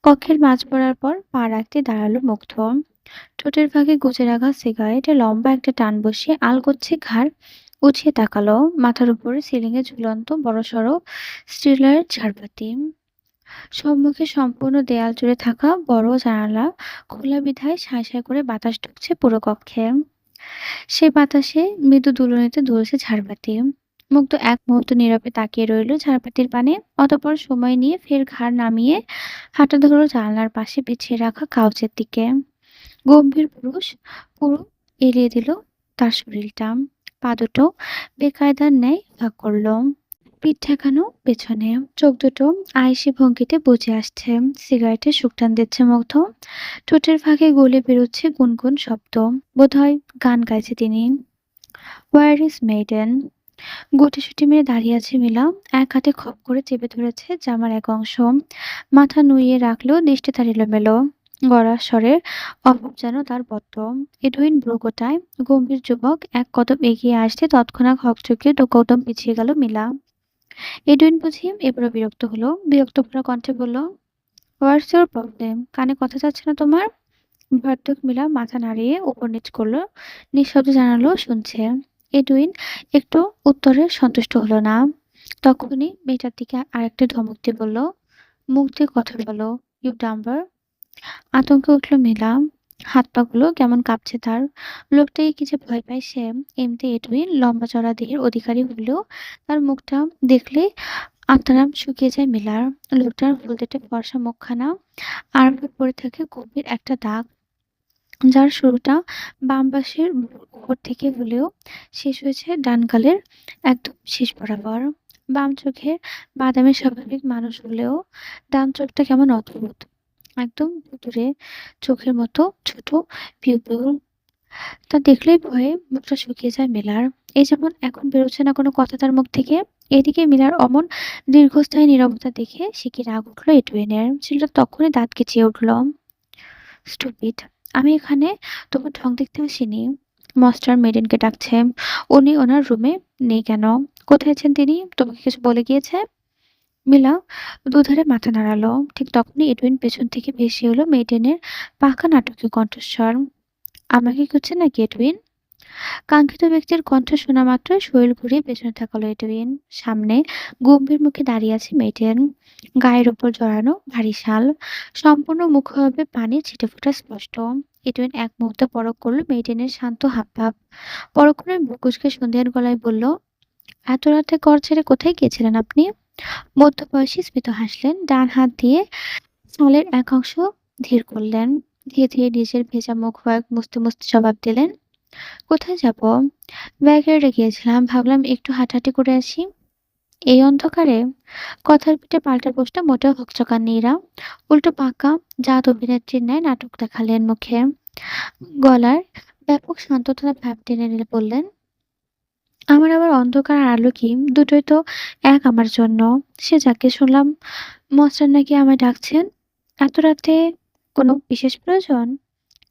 কক্ষের মাঝ পড়ার পর পা রাখতে দাঁড়ালো মুগ্ধ। ঠোঁটের ফাঁকে গুজে রাখা সিগারেটে লম্বা একটা টান বসিয়ে আলগোচ্ছে ঘাড় উঠিয়ে তাকালো। মাথার উপরে সিলিংয়ে ঝুলন্ত বড়সড় স্টিলের ঝাড়বাতি। সম্মুখে সম্পূর্ণ দেয়াল জুড়ে থাকা বড় জানালা খোলা বিধায় সাঁই সাঁই করে বাতাস ঢুকছে পুরো কক্ষে। সে বাতাসে মৃদু দুলুনিতে দুলছে ঝাড়বাতি। মুগ্ধ এক মুহূর্ত নীরবে তাকিয়ে রইল ঝাড়বাতির পানে। অতঃপর সময় নিয়ে ফের ঘাড় নামিয়ে হাঁটা ধরল জানলার পাশে বিছিয়ে রাখা কাউচের দিকে। গম্ভীর পুরুষ পুরো এড়িয়ে দিল তার শরীরটা। পা দুটো বেকায়দার ন্যায় ফাঁক করল। পিঠ ঠেকানো পেছনে, চোখ দুটো আয়েশি ভঙ্গিতে বুজে আসছে, সিগারেটের সুঘ্রাণ দিচ্ছে মুগ্ধ, ঠোঁটের ফাঁকে গলে বেরোচ্ছে গুনগুন শব্দ, বোধহয় গান গাইছে তিনি। War is maiden. গুটিসুটি মেরে দাঁড়িয়ে আছে মিলা, এক হাতে খপ করে চেপে ধরেছে জামার এক অংশ, মাথা নুইয়ে রাখলেও দৃষ্টি তার এলোমেলো, গড়া স্বরের অভাব যেন তার বদ্ধ। এডুইন ভ্রুকোটায় গম্ভীর যুবক এক কদম এগিয়ে আসতে তৎক্ষণাৎ হকচকিয়ে দু কদম পিছিয়ে গেল মিলা। এডুইন বুঝি এবারও বিরক্ত হলো, বিরক্ত ভরা কণ্ঠে বলল, হোয়াটস ইউর প্রবলেম? কানে কথা যাচ্ছে না তোমার? ভর্তক মিলা মাথা নাড়িয়ে উপর নিচ করলো, নিঃশব্দে জানালো শুনছে। এডুইন একটু উত্তরে সন্তুষ্ট হলো না, তখনই মেয়েটার দিকে আরেকটা ধমক দিয়ে বলল, মুখ দিয়ে কথা বলো, ইউ ডাম্বার। আতঙ্কে উঠল মিলা, হাত পাগুলো কেমন কাঁপছে তার। লোকটাকে কি যে ভয় পায় সে। এমনি এডুইন লম্বা চড়া দেহের অধিকারী হলেও তার মুখটা দেখলে আত্মারাম শুকিয়ে যায় মিলার। লোকটার হলদেটে ফর্সা মুখখানা আর পড়ে থাকে গভীর একটা দাগ, যার শুরুটা বাম পাশের ভ্রুর উপর থেকে হলেও শেষ হয়েছে ডান গালের একদম শেষ বরাবর। বাম চোখের বাদামি স্বাভাবিক মানুষ হলেও ডান চোখটা কেমন অদ্ভুত, একদম ভুতুড়ে চোখের মতো ছোট পিউপিল। তা দেখলেই ভয়ে মুখটা শুকিয়ে যায় মিলার। এই যেমন এখন বেরোচ্ছে না কোনো কথা তার মুখ থেকে। এদিকে মিলার অমন দীর্ঘস্থায়ী নীরবতা দেখে সে কি রাগ উঠলো এটুইনের। ছেলেটা তখনই দাঁত কেচিয়ে উঠল। স্টুপিড! আমি এখানে তোমার ঢং দেখতে আসিনি। মাস্টার মেডেনকে ডাকছে। উনি ওনার রুমে নেই কেন? কোথায় আছেন তিনি? তোমাকে কিছু বলে গিয়েছে? মিলা দুধারে মাথা নাড়ালো। ঠিক তখনই এডুইন পেছন থেকে ভেসে এলো মেডেনের পাকা নাটকীয় কণ্ঠস্বর। আমাকে খুঁজছে নাকি এডুইন? কাঙ্ক্ষিত ব্যক্তির কণ্ঠ শোনা মাত্রই শরীর ঘুরিয়ে পেছনে তাকালো এডুইন। সামনে গম্ভীর মুখে দাঁড়িয়ে আছে মেডেন, গায়ের ওপর জড়ানো ভারী শাল, সম্পূর্ণ মুখভাবে পানির ছিটেফোঁটা স্পষ্ট। এডুইন এক মুহূর্তে পরখ করলো মেডেনের শান্ত হাবভাব, পরক্ষণে বুকুচকে সন্ধ্যার গলায় বলল, এত রাতে ঘর ছেড়ে কোথায় গিয়েছিলেন আপনি? মধ্যবয়সী স্মিত হাসলেন, ডান হাত দিয়ে শালের এক অংশ ধীর করলেন, ধীরে ধীরে নিজের ভেজা মুখ মুছতে মুছতে জবাব দিলেন, কোথায় যাব? ব্যাকইয়ার্ডে গিয়েছিলাম, ভাবলাম একটু হাঁটাহাঁটি করে আসি। এই অন্ধকারে? কথার পিঠে পাল্টা প্রশ্ন মোটেও হকচকাননি এরা, উল্টো পাকা জাত অভিনেত্রীর ন্যায় নাটক দেখালেন মুখে। গলার ব্যাপক শান্ততা ভাব টেনে নিলে বললেন, আমার আবার অন্ধকার আর আলো কি, দুটোই তো এক আমার জন্য। সে যাকে শুনলাম মাস্টার নাকি আমায় ডাকছেন। এত রাতে কোনো বিশেষ প্রয়োজন?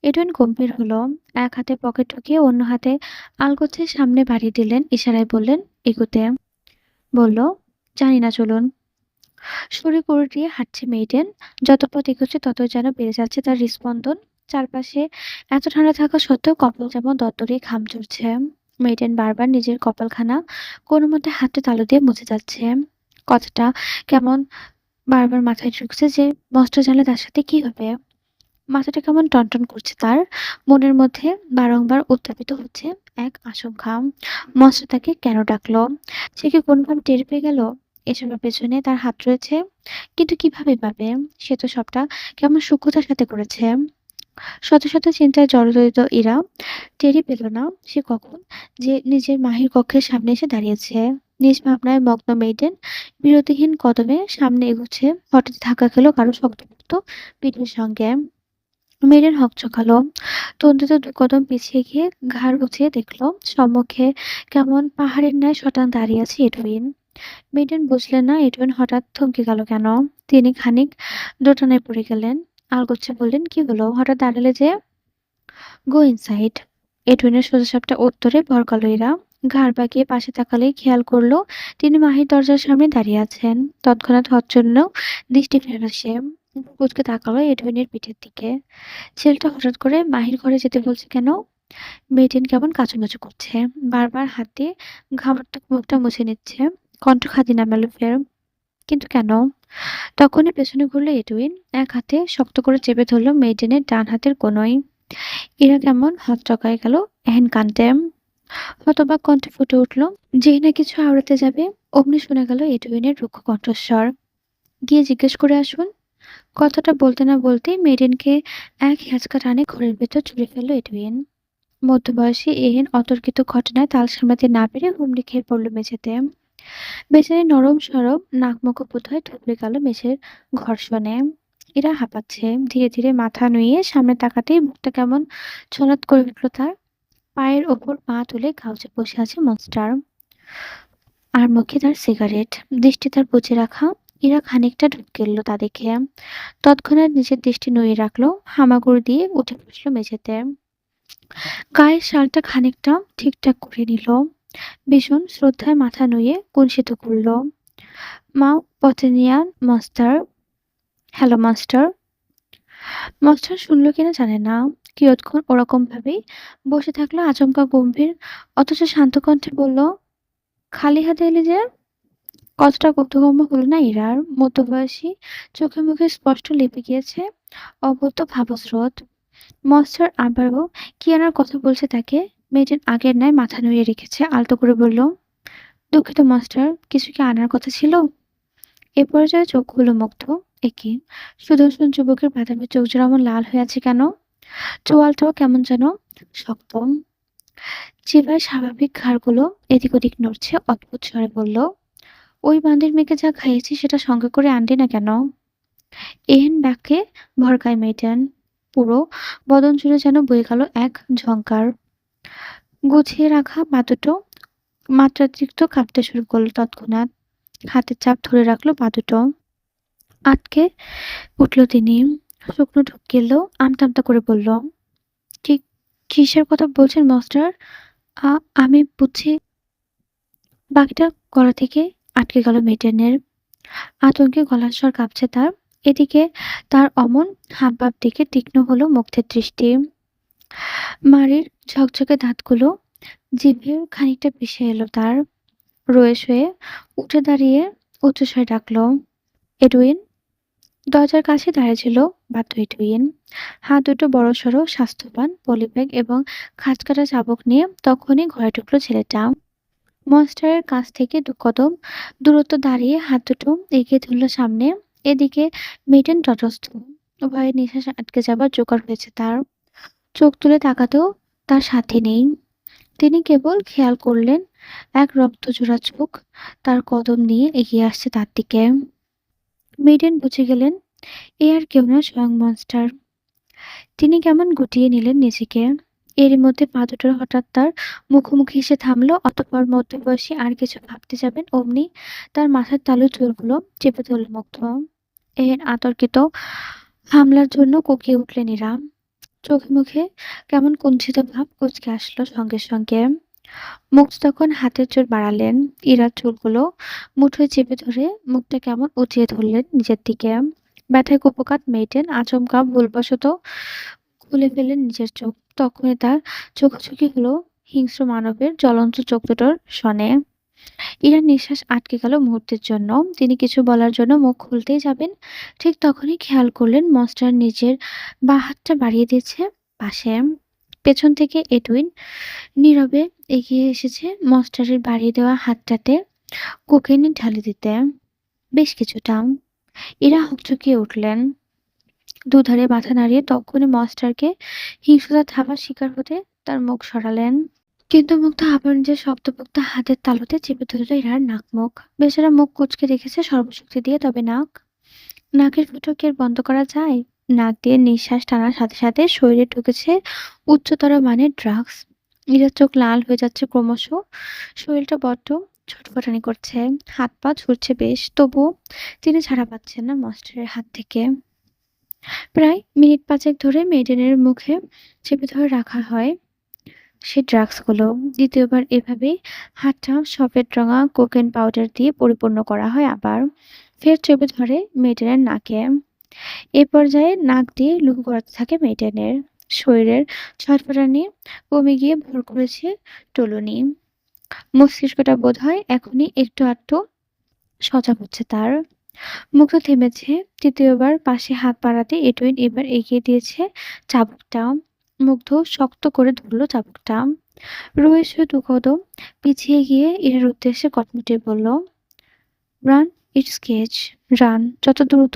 এডুইন গম্ভীর হলো, এক হাতে পকেট ঢুকিয়ে অন্য হাতে আলগোছে সামনে বাড়িয়ে দিলেন, ইশারায় বললেন এগুতে। বলল, জানি না, চলুন। শরীর করে দিয়ে হাঁটছে মেইডেন, যত পথ এগোচ্ছে ততই যেন বেড়ে যাচ্ছে তার হৃস্পন্দন। চারপাশে এত ঠান্ডা থাকা সত্ত্বেও কপাল যেমন দরদরে ঘাম ঝরছে। মেইডেন বারবার নিজের কপালখানা কোনো মতে হাতে তালু দিয়ে মুছে যাচ্ছে। কথাটা কেমন বারবার মাথায় ঢুকছে যে মাস্টার জানলে তার সাথে কি হবে। মাথাটা কেমন টনটন করছে তার, মনের মধ্যে বারংবার উত্থাপিত হচ্ছে এক আশঙ্কা, মাস্টার তাকে কেন ডাকলো? সে কি কোনোভাবে টের পেয়ে গেল এসবের পেছনে তার হাত রয়েছে? কিন্তু কিভাবে পাবে? সে তো সবটা কেমন সূক্ষ্মতার সাথে করেছে। শত শত চিন্তায় জর্জরিত ইরা টেরই পেল না সে কখন যে নিজের মাহির কক্ষের সামনে এসে দাঁড়িয়েছে। নিজ ভাবনায় মগ্ন মেইডেন বিরতিহীন কদমে সামনে এগোচ্ছে, হঠাৎ ধাক্কা খেলো কারো শক্তপোক্ত পিঠের সঙ্গে। মেয়েদের হকচকালো, তন্দ্রাতে দু কদম পিছিয়ে গিয়ে ঘাড় উঁচিয়ে দেখল সম্মুখে কেমন পাহাড়ের ন্যায় শটান দাঁড়িয়ে আছে এডুইন। মেডেন বুঝলেন না এডুইন হঠাৎ থমকে গেল কেন। তিনি খানিক দোটানায় পড়ে গেলেন, আলগোচ্ছে বললেন, কি হলো, হঠাৎ দাঁড়ালে যে? গো ইনসাইড। এডুইনের সোজাসাপটা উত্তরে ভরকালো এরা। ঘাড় বাঁকিয়ে পাশে তাকালেই খেয়াল করলো তিনি মাহির দরজার সামনে দাঁড়িয়ে আছেন। তৎক্ষণাৎ হচ্ছন্ন দৃষ্টি ফেরাল সে, কুচকে তাকালো এডুইনের পিঠের দিকে। ছেলেটা হঠাৎ করে মাহির ঘরে যেতে বলছে কেন? মেয়েটিন কেমন কাচুমাচু করছে, বারবার হাত দিয়ে ঘামাক্ত মুখটা মুছে নিচ্ছে, কণ্ঠ খাদি নামালো ফের। কিন্তু কেন? তখনই পেছনে ঘুরলো এডুইন, এক হাতে শক্ত করে চেপে ধরলো মেয়েটিনের ডান হাতের কোনোই। এরা কেমন হকচকায় গেল এহেন কাণ্ডে। হতবাক কণ্ঠে ফুটে উঠল, যেই না কিছু আওড়াতে যাবে অমনি শুনে গেল এডুইনের রুক্ষ কণ্ঠস্বর, গিয়ে জিজ্ঞেস করে আসুন। কথাটা বলতে না বলতেই মেরিনকে এক হ্যাঁচকা টানে ঘরের ভেতর ছুঁড়ে ফেললো এডুইন। মধ্যবয়সী এহেন অতর্কিত ঘটনায় তাল সামলাতে না পেরে হুমড়ি খেয়ে পড়ল মেঝেতে। বেচারি নরম সরব নাক মুখ বোধহয় থুবড়ে গেল মেঝের ঘর্ষণে। এরা হাঁপাচ্ছে। ধীরে ধীরে মাথা নুইয়ে সামনে তাকাতেই বুকটা কেমন ছলাৎ করে উঠল তার। পায়ের ওপর পা তুলে কাউচে বসে আছে মনস্টার। আর মুখে তার সিগারেট। দৃষ্টি তার বুজে রাখা। ইরা খানিকটা ঢুকে এলো তা দেখে। তৎক্ষণাৎ নিজের দৃষ্টি নুয়ে রাখলো। হামাগুড়ি দিয়ে উঠে বসলো মেঝেতে। গায়ের শালটা খানিকটা ঠিকঠাক করে নিল। ভীষণ শ্রদ্ধায় মাথা নুয়ে কুঞ্চিত করল। মা পটেনিয়ান মাস্টার। Hello master. মাস্টার শুনল কিনা জানে না। কিয়ৎক্ষণ ওরকম ভাবেই বসে থাকলো আচমকা গম্ভীর অথচ শান্ত কণ্ঠে বলল, খালি হাতে এলি যে? কতটা বোধগম্য হলো না ইরার। মধ্যবয়সী, চোখে মুখে স্পষ্ট লেপে গিয়েছে অবদ্ধ ভাবস্রোত। মাস্টার আবারও কি আনার কথা বলছে তাকে। মেয়েটির আগের ন্যায় মাথা নুয়ে রেখেছে। আলতো করে বলল, দুঃখিত মাস্টার, কিছু কি আনার কথা ছিল? এ পর্যায়ে চোখগুলো মুগ্ধ। একি সুদর্শন যুবকের বাদামি চোখ জোড়া এমন লাল হয়ে আছে কেন? চোয়ালটাও কেমন যেন শক্ত। জিভার স্বাভাবিক ঘাড়গুলো এদিক ওদিক নড়ছে। অদ্ভুত স্বরে বলল, ওই বান্দির মেয়েকে যা খাইয়েছি সেটা সঙ্গে করে আনলি না কেন? এহেন ব্যাগকে ভরকায় মেয়েটান। পুরো বদন জুড়ে যেন বয়ে গেল এক ঝংকার। গুছিয়ে রাখা পা দুটো মাত্রাতিরিক্ত কাঁপতে শুরু করলো তৎক্ষণাৎ। হাতের চাপ ধরে রাখলো পা দুটো। আটকে উঠল তিনি। শুকনো ঢোক গেলেও আমতা আমতা করে বলল, ঠিক কিসের কথা বলছেন মাস্টার? আমি বুঝছি। বাকিটা গলা থেকে আটকে গেল মেয়েটানের। আতঙ্কে গলার স্বর কাঁপছে তার। এদিকে তার অমন হাবভাব দেখে তীক্ষ্ণ হলো মুগ্ধের দৃষ্টি। মারির ঝকঝকে দাঁতগুলো জিভে খানিকটা পিষে এলো তার। রয়ে শয়ে উঠে দাঁড়িয়ে উচ্চস্বরে ডাকলো, এডুইন। দরজার কাছে দাঁড়িয়েছিল বাধ্য এডুইন। হাত দুটো বড়সড় স্বাস্থ্যবান পলিব্যাগ এবং খাঁজকাটা চাবুক নিয়ে তখনই ঘরে ঢুকলো ছেলেটা। মনস্টারের কাছ থেকে দু কদম দূরত্ব দাঁড়িয়ে হাত দুটো এগিয়ে ধরল সামনে। এদিকে মেয়েটেন তটস্থ। ভয়ে নিঃশ্বাস আটকে যাবার জোগাড় হয়েছে তার। চোখ তুলে তাকাতেও তার সাথে নেই। তিনি কেবল খেয়াল করলেন এক রক্তজোড়া চোখ তার কদম নিয়ে এগিয়ে আসছে তার দিকে। মেডেন বুঝে গেলেন এ আর কেউ না, স্বয়ং মনস্টার। তিনি কেমন গুটিয়ে নিলেন নিজেকে। এরই মধ্যে পা দুটোর হঠাৎ তার মুখোমুখি এসে থামলো। অতঃপর মধ্যবয়সী আর কিছু ভাবতে যাবেন অমনি তার মাথার তালু চুলগুলো চেপে ধরল মুগ্ধ। এর আতর্কিত হামলার জন্য কোকিয়ে উঠলেন এরা। চোখে মুখে কেমন কুঞ্চিত ভাব কুঁচকে আসলো সঙ্গে সঙ্গে। মুগ্ধ তখন হাতের জোর বাড়ালেন। ইরার চুলগুলো মুঠোয় চেপে ধরে মুখটা কেমন উঁচিয়ে ধরলেন নিজের দিকে। ব্যথায় কুপকাত মেয়েটেন আচমকা ভুলবশত খুলে ফেললেন নিজের চোখ। তখনই তার চোখাচোখি হলো হিংস্র মানবের জ্বলন্ত চোখ দুটোর সনে। ইরার নিঃশ্বাস আটকে গেল মুহূর্তের জন্য। তিনি কিছু বলার জন্য মুখ খুলতেই যাবেন, ঠিক তখনই খেয়াল করলেন মনস্টার নিজের বাঁ হাতটা বাড়িয়ে দিয়েছে পাশে। পেছন থেকে এডুইন নীরবে এগিয়ে এসেছে মনস্টারের বাড়িয়ে দেওয়া হাতটাতে কোকেন ঢালে দিতে। বেশ কিছুটা। এরা হকচকিয়ে উঠলেন। দুধারে মাথা নাড়িয়ে তক্ষুনি মনস্টারকে হিংস্রতার থাবার শিকার হতে তার মুখ সরালেন। কিন্তু মুগ্ধ আবার নিজের শক্তপোক্ত হাতের তালুতে চেপে ধরল ইরার নাক মুখ। বেচারা মুখ কুঁচকে রেখেছে সর্বশক্তি দিয়ে, তবে নাকের ফুটো কি আর বন্ধ করা যায়? নাক দিয়ে নিঃশ্বাস টানার সাথে সাথে শরীরে ঢুকেছে উচ্চতর মানের ড্রাগস। ইরার চোখ লাল হয়ে যাচ্ছে ক্রমশ। শরীরটা বড্ড ছটফটানি করছে। হাত পা ঝুরছে বেশ। তবুও তিনি ছাড়া পাচ্ছেন না মাস্টারের হাত থেকে। প্রায় মিনিট পাঁচেক ধরে মেডেনের মুখে চেপে ধরে রাখা হয় সে ড্রাগসগুলো। দ্বিতীয়বার এভাবেই হাতটা সফেদ রঙা কোকেন পাউডার দিয়ে পরিপূর্ণ করা হয় আবার। ফের চেপে ধরে মেডেনের নাকে। এ পর্যায়ে নাক দিয়ে লুহু গড়াতে থাকে মেডেনের। শরীরের ছটফটানি কমে গিয়ে ভর করেছে টুলুনি। মস্তিষ্কটা বোধহয় এখনই একটু আধটু সজাগ হচ্ছে তার। মুগ্ধ থেমেছে। তৃতীয়বার পাশে হাত বাড়াতে এডুইন এবার এগিয়ে দিয়েছে চাবুকটা। মুগ্ধ শক্ত করে ধরল চাবুকটা। রুয়েশ দু কদম পিছিয়ে গিয়ে ইরার উদ্দেশ্যে কটমটে বলল, রান ইটস কেজ। রান। যত দ্রুত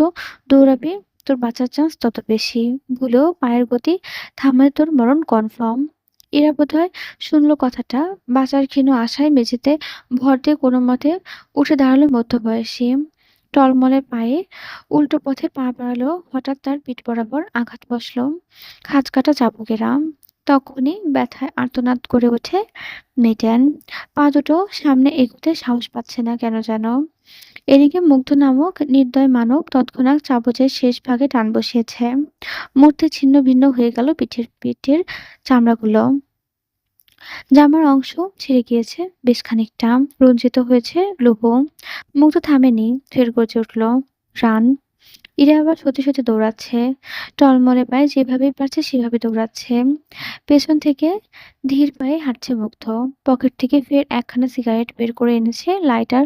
দৌড়াবি তোর বাঁচার চান্স তত বেশি। ভুলেও পায়ের গতি থামালে তোর মরণ কনফার্ম। এরা বোধহয় শুনল কথাটা। বাঁচার ক্ষীণ আশায় মেঝেতে ভর দিয়ে কোনো মতে উঠে দাঁড়ালো মধ্যবয়সী। টলমলে পায়ে উল্টো পথে পা বাড়ালো। হঠাৎ তার পিঠ বরাবর আঘাত বসল। খাঁজ কাটা চাবুকেরা। তখনই ব্যথায় আর্তনাদ করে ওঠে মিটেন। পা দুটো সামনে এগোতে সাহস পাচ্ছে না কেন যেন। এদিকে মুগ্ধ নামক নির্দয় মানব তৎক্ষণাৎ চাবুকের শেষ ভাগে টান বসিয়েছে। মুহূর্তে ছিন্ন ভিন্ন হয়ে গেল পিঠের চামড়াগুলো। জামার অংশ ছিঁড়ে গিয়েছে বেশ খানিকটা। রঞ্জিত হয়েছে লৌহ। মুগ্ধ থামেনি, ফের গর্জে উঠল, রান! ইরা আবার সত্যি সত্যি দৌড়াচ্ছে। টলমলে পায়ে যেভাবে পারছে সেভাবে দৌড়াচ্ছে। পেছন থেকে ধীর পায়ে হাঁটছে মুগ্ধ। পকেট থেকে ফের একখানা সিগারেট বের করে এনেছে, লাইটার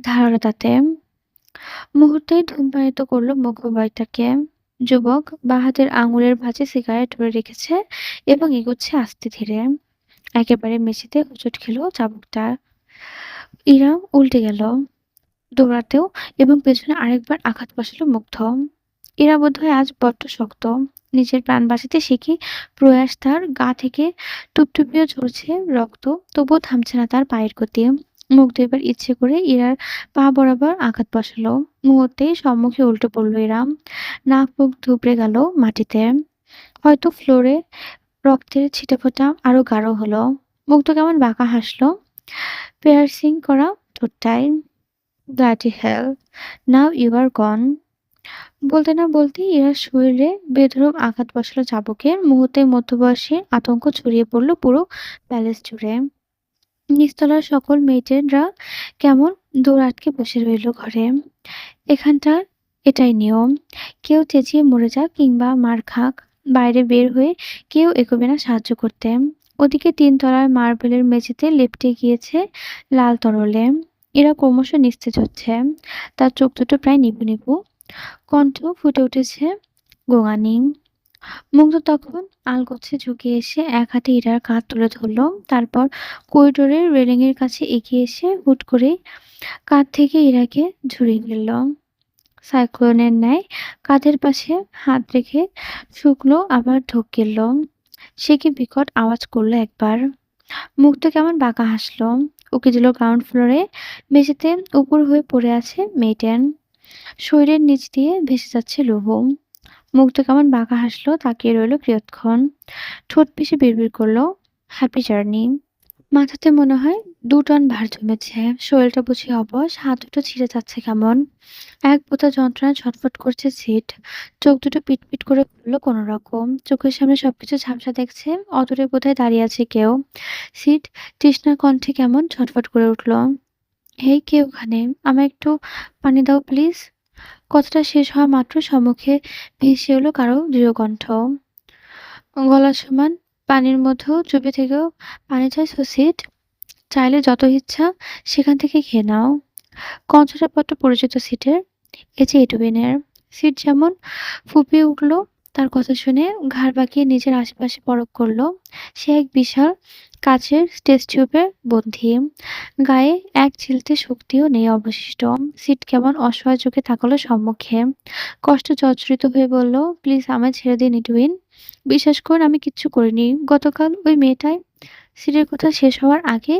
ধারালো তাতে। মুহূর্তেই ধূমপায়িত করল মুগ্ধ ভয়টাকে। যুবক বাঁ হাতের আঙুলের ভাঁজে সিগারেট ধরে রেখেছে এবং এগোচ্ছে আস্তে ধীরে। একেবারে মেঝেতে হোঁচট খেল চাবুকটা। ইরা উল্টে গেল দৌড়াতেও এবং পেছনে আরেকবার আঘাত বসালো মুগ্ধ। এরা বোধহয় আজ বড্ড শক্ত। নিজের প্রাণ বাঁচাতে সে কি প্রয়াস তার। গা থেকে টুপটুপিয়ে ঝরছে রক্ত, তবুও থামছে না তার পায়ের গতি। মুগ্ধ এবার ইচ্ছে করে ইরার পা বরাবর আঘাত বসালো। মুহূর্তেই সম্মুখে উল্টে পড়ল এরা। নাক মুখ থুবড়ে গেল মাটিতে। হয়তো ফ্লোরে রক্তের ছিটেফোঁটা আরো গাঢ় হলো। মুগ্ধ কেমন বাঁকা হাসলো পিয়ার্সিং করা ঠোঁটটায়। ব্লাডি হেল, নাও ইউ আর গন! বলতে না বলতেই এরা শরীরে বেধড়ক আঘাত বসালো চাবুকের। মুহূর্তে মধ্যবয়সী আতঙ্ক ছড়িয়ে পড়ল পুরো প্যালেস জুড়ে। নিচতলার সকল মেয়েটেনরা কেমন দৌড় আটকে বসে রইল ঘরে। এখানটার এটাই নিয়ম। কেউ চেঁচিয়ে মরে যাক কিংবা মার খাক, বাইরে বের হয়ে কেউ এগোবে না সাহায্য করতে। ওদিকে তিনতলার মার্বেলের মেঝেতে লেপ্টে গিয়েছে লাল তরলে। এরা ক্রমশ নিস্তেজ হচ্ছে। তার চোখ দুটো প্রায় নিভু নিভু, কণ্ঠ ফুটে উঠেছে গোঙানি। মুগ্ধ তখন আলগোছে ঝুঁকে এসে এক হাতে ইরার কাঁধ তুলে ধরল। তারপর করিডোরের রেলিংয়ের কাছে এগিয়ে এসে হুট করে কাঁধ থেকে ইরাকে ঝুড়িয়ে ফেলল। সাইক্লোনের ন্যায় কাঁধের পাশে হাত রেখে শুকলো আবার ঢোক গেল। সে কি বিকট আওয়াজ করলো একবার। মুগ্ধ কেমন বাঁকা হাসলো। উকি দিল গ্রাউন্ড ফ্লোরে। মেঝেতে উপর হয়ে পড়ে আছে মেয়েটেন। শরীরের নিচ দিয়ে ভেসে যাচ্ছে লৌহ। মুগ্ধ কেমন বাঁকা হাসলো, তাকিয়ে রইল কিয়ৎক্ষণ। ঠোঁট পিষে বিড়বিড় করলো, হ্যাপি জার্নি! মাথাতে মনে হয় 2 টন ভার জমেছে। শরীরটা বুঝি অবশ, হাত দুটো ছিঁড়ে যাচ্ছে কেমন। এক বোঁতা যন্ত্রণায় ছটফট করছে সিট। চোখ দুটো পিটপিট করে খুলল কোনো রকম। চোখের সামনে সবকিছু ঝাপসা দেখছে। অদূরে বোধহয় দাঁড়িয়ে আছে কেউ। সিট তৃষ্ণার কণ্ঠে কেমন ছটফট করে উঠল, হেই, কে ওখানে? আমায় একটু পানি দাও প্লিজ। কথাটা শেষ হওয়া মাত্র সম্মুখে ভেসে এলো কারো দৃঢ়কণ্ঠ। গলার সমান পানির মধ্যেও চুপে থেকেও পানি চাইছো সিট? চাইলে যত ইচ্ছা সেখান থেকে খেয়ে নাও। কণ্ঠটা বড্ড পরিচিত সিটের। এ যে এডুইনের। সিট যেমন ফুঁপিয়ে উঠল তার কথা শুনে, ঘাড় বাঁকিয়ে নিজের আশেপাশে পরখ করল। সে এক বিশাল কাচের টেস্ট টিউবের বন্দী। গায়ে এক চিলতে শক্তিও নেই অবশিষ্ট। সিট কেমন অসহায় চোখে তাকালো সম্মুখে। কষ্ট জর্জরিত হয়ে বলল, প্লিজ আমায় ছেড়ে দিন এডুইন। বিশ্বাস করুন আমি কিচ্ছু করিনি। গতকাল ওই মেয়েটাই। সিটের কথা শেষ হওয়ার আগে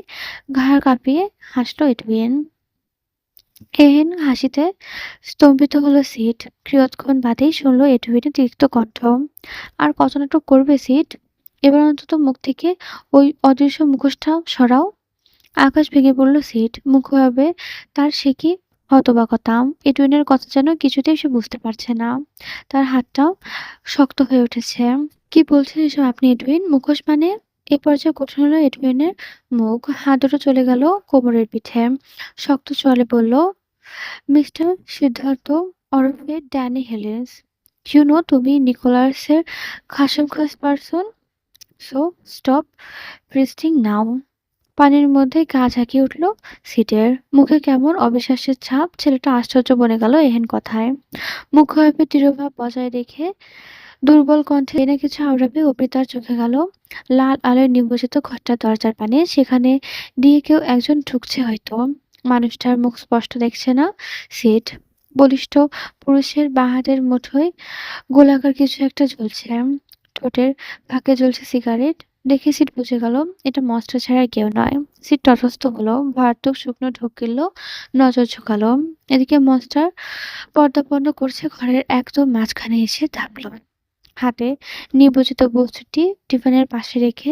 ঘাড় কাঁপিয়ে হাসল এডুইন। এহেন হাসিতে স্তম্ভিত হলো সিট। কিয়ৎক্ষণ বাদেই শুনল এডুইনের তিক্ত কণ্ঠ, আর কত নাটক করবে সিট? এবার অন্তত মুখ থেকে ওই অদৃশ্য মুখোশটা সরাও। আকাশ ভেঙে পড়ল সিট। মুখ হবে তার সে কি হতবাকতা। এডুইনের কথা যেন কিছুতেই সে বুঝতে পারছে না। তার হাতটাও শক্ত হয়ে উঠেছে। কি বলছেন এসব আপনি এডুইন? মুখোশ মানে? এ পর্যায়ে কঠিন হলো এডুইনের মুখ। হাত দুটো চলে গেল কোমরের পিঠে। শক্ত চলে বলল, মিস্টার সিদ্ধার্থ ওরফে ড্যানি হেলিস। ইউ নো তুমি নিকোলাসের খাসেমখাস পারসন। সো স্টপ প্রিস্টিং নাও। পানির মধ্যে গা ঝাঁকিয়ে উঠল সিটের। মুখে কেমন অবিশ্বাসের ছাপ। ছেলেটা আশ্চর্য বনে গেল এহেন কথায়। মুখভাবে দৃঢ়ভাব বজায় রেখে দুর্বল কণ্ঠে এনে কিছু আওড়াবে অমনি তার চোখে গেল লাল আলোয় নিমজ্জিত ঘরটার দরজার পানে। সেখানে দিয়ে কেউ একজন ঢুকছে হয়তো। মানুষটার মুখ স্পষ্ট দেখছে না সিট। বলিষ্ঠ পুরুষের বাঁ হাতের মুঠোয় গোলাকার কিছু একটা ঝুলছে। ঠোঁটের ফাঁকে জ্বলছে সিগারেট। দেখে সিট বুঝে গেল এটা মস্টার ছাড়া আর কেউ নয়। সিট তটস্থ হলো, ভয়ার্থক শুকনো ঢোক গিলল, নজর ঝুঁকালো। এদিকে মস্টার পর্দা বন্ধ করছে, ঘরের একদম মাঝখানে এসে থামলো। হাতে নির্বাচিত বস্তুটি টিফানের পাশে রেখে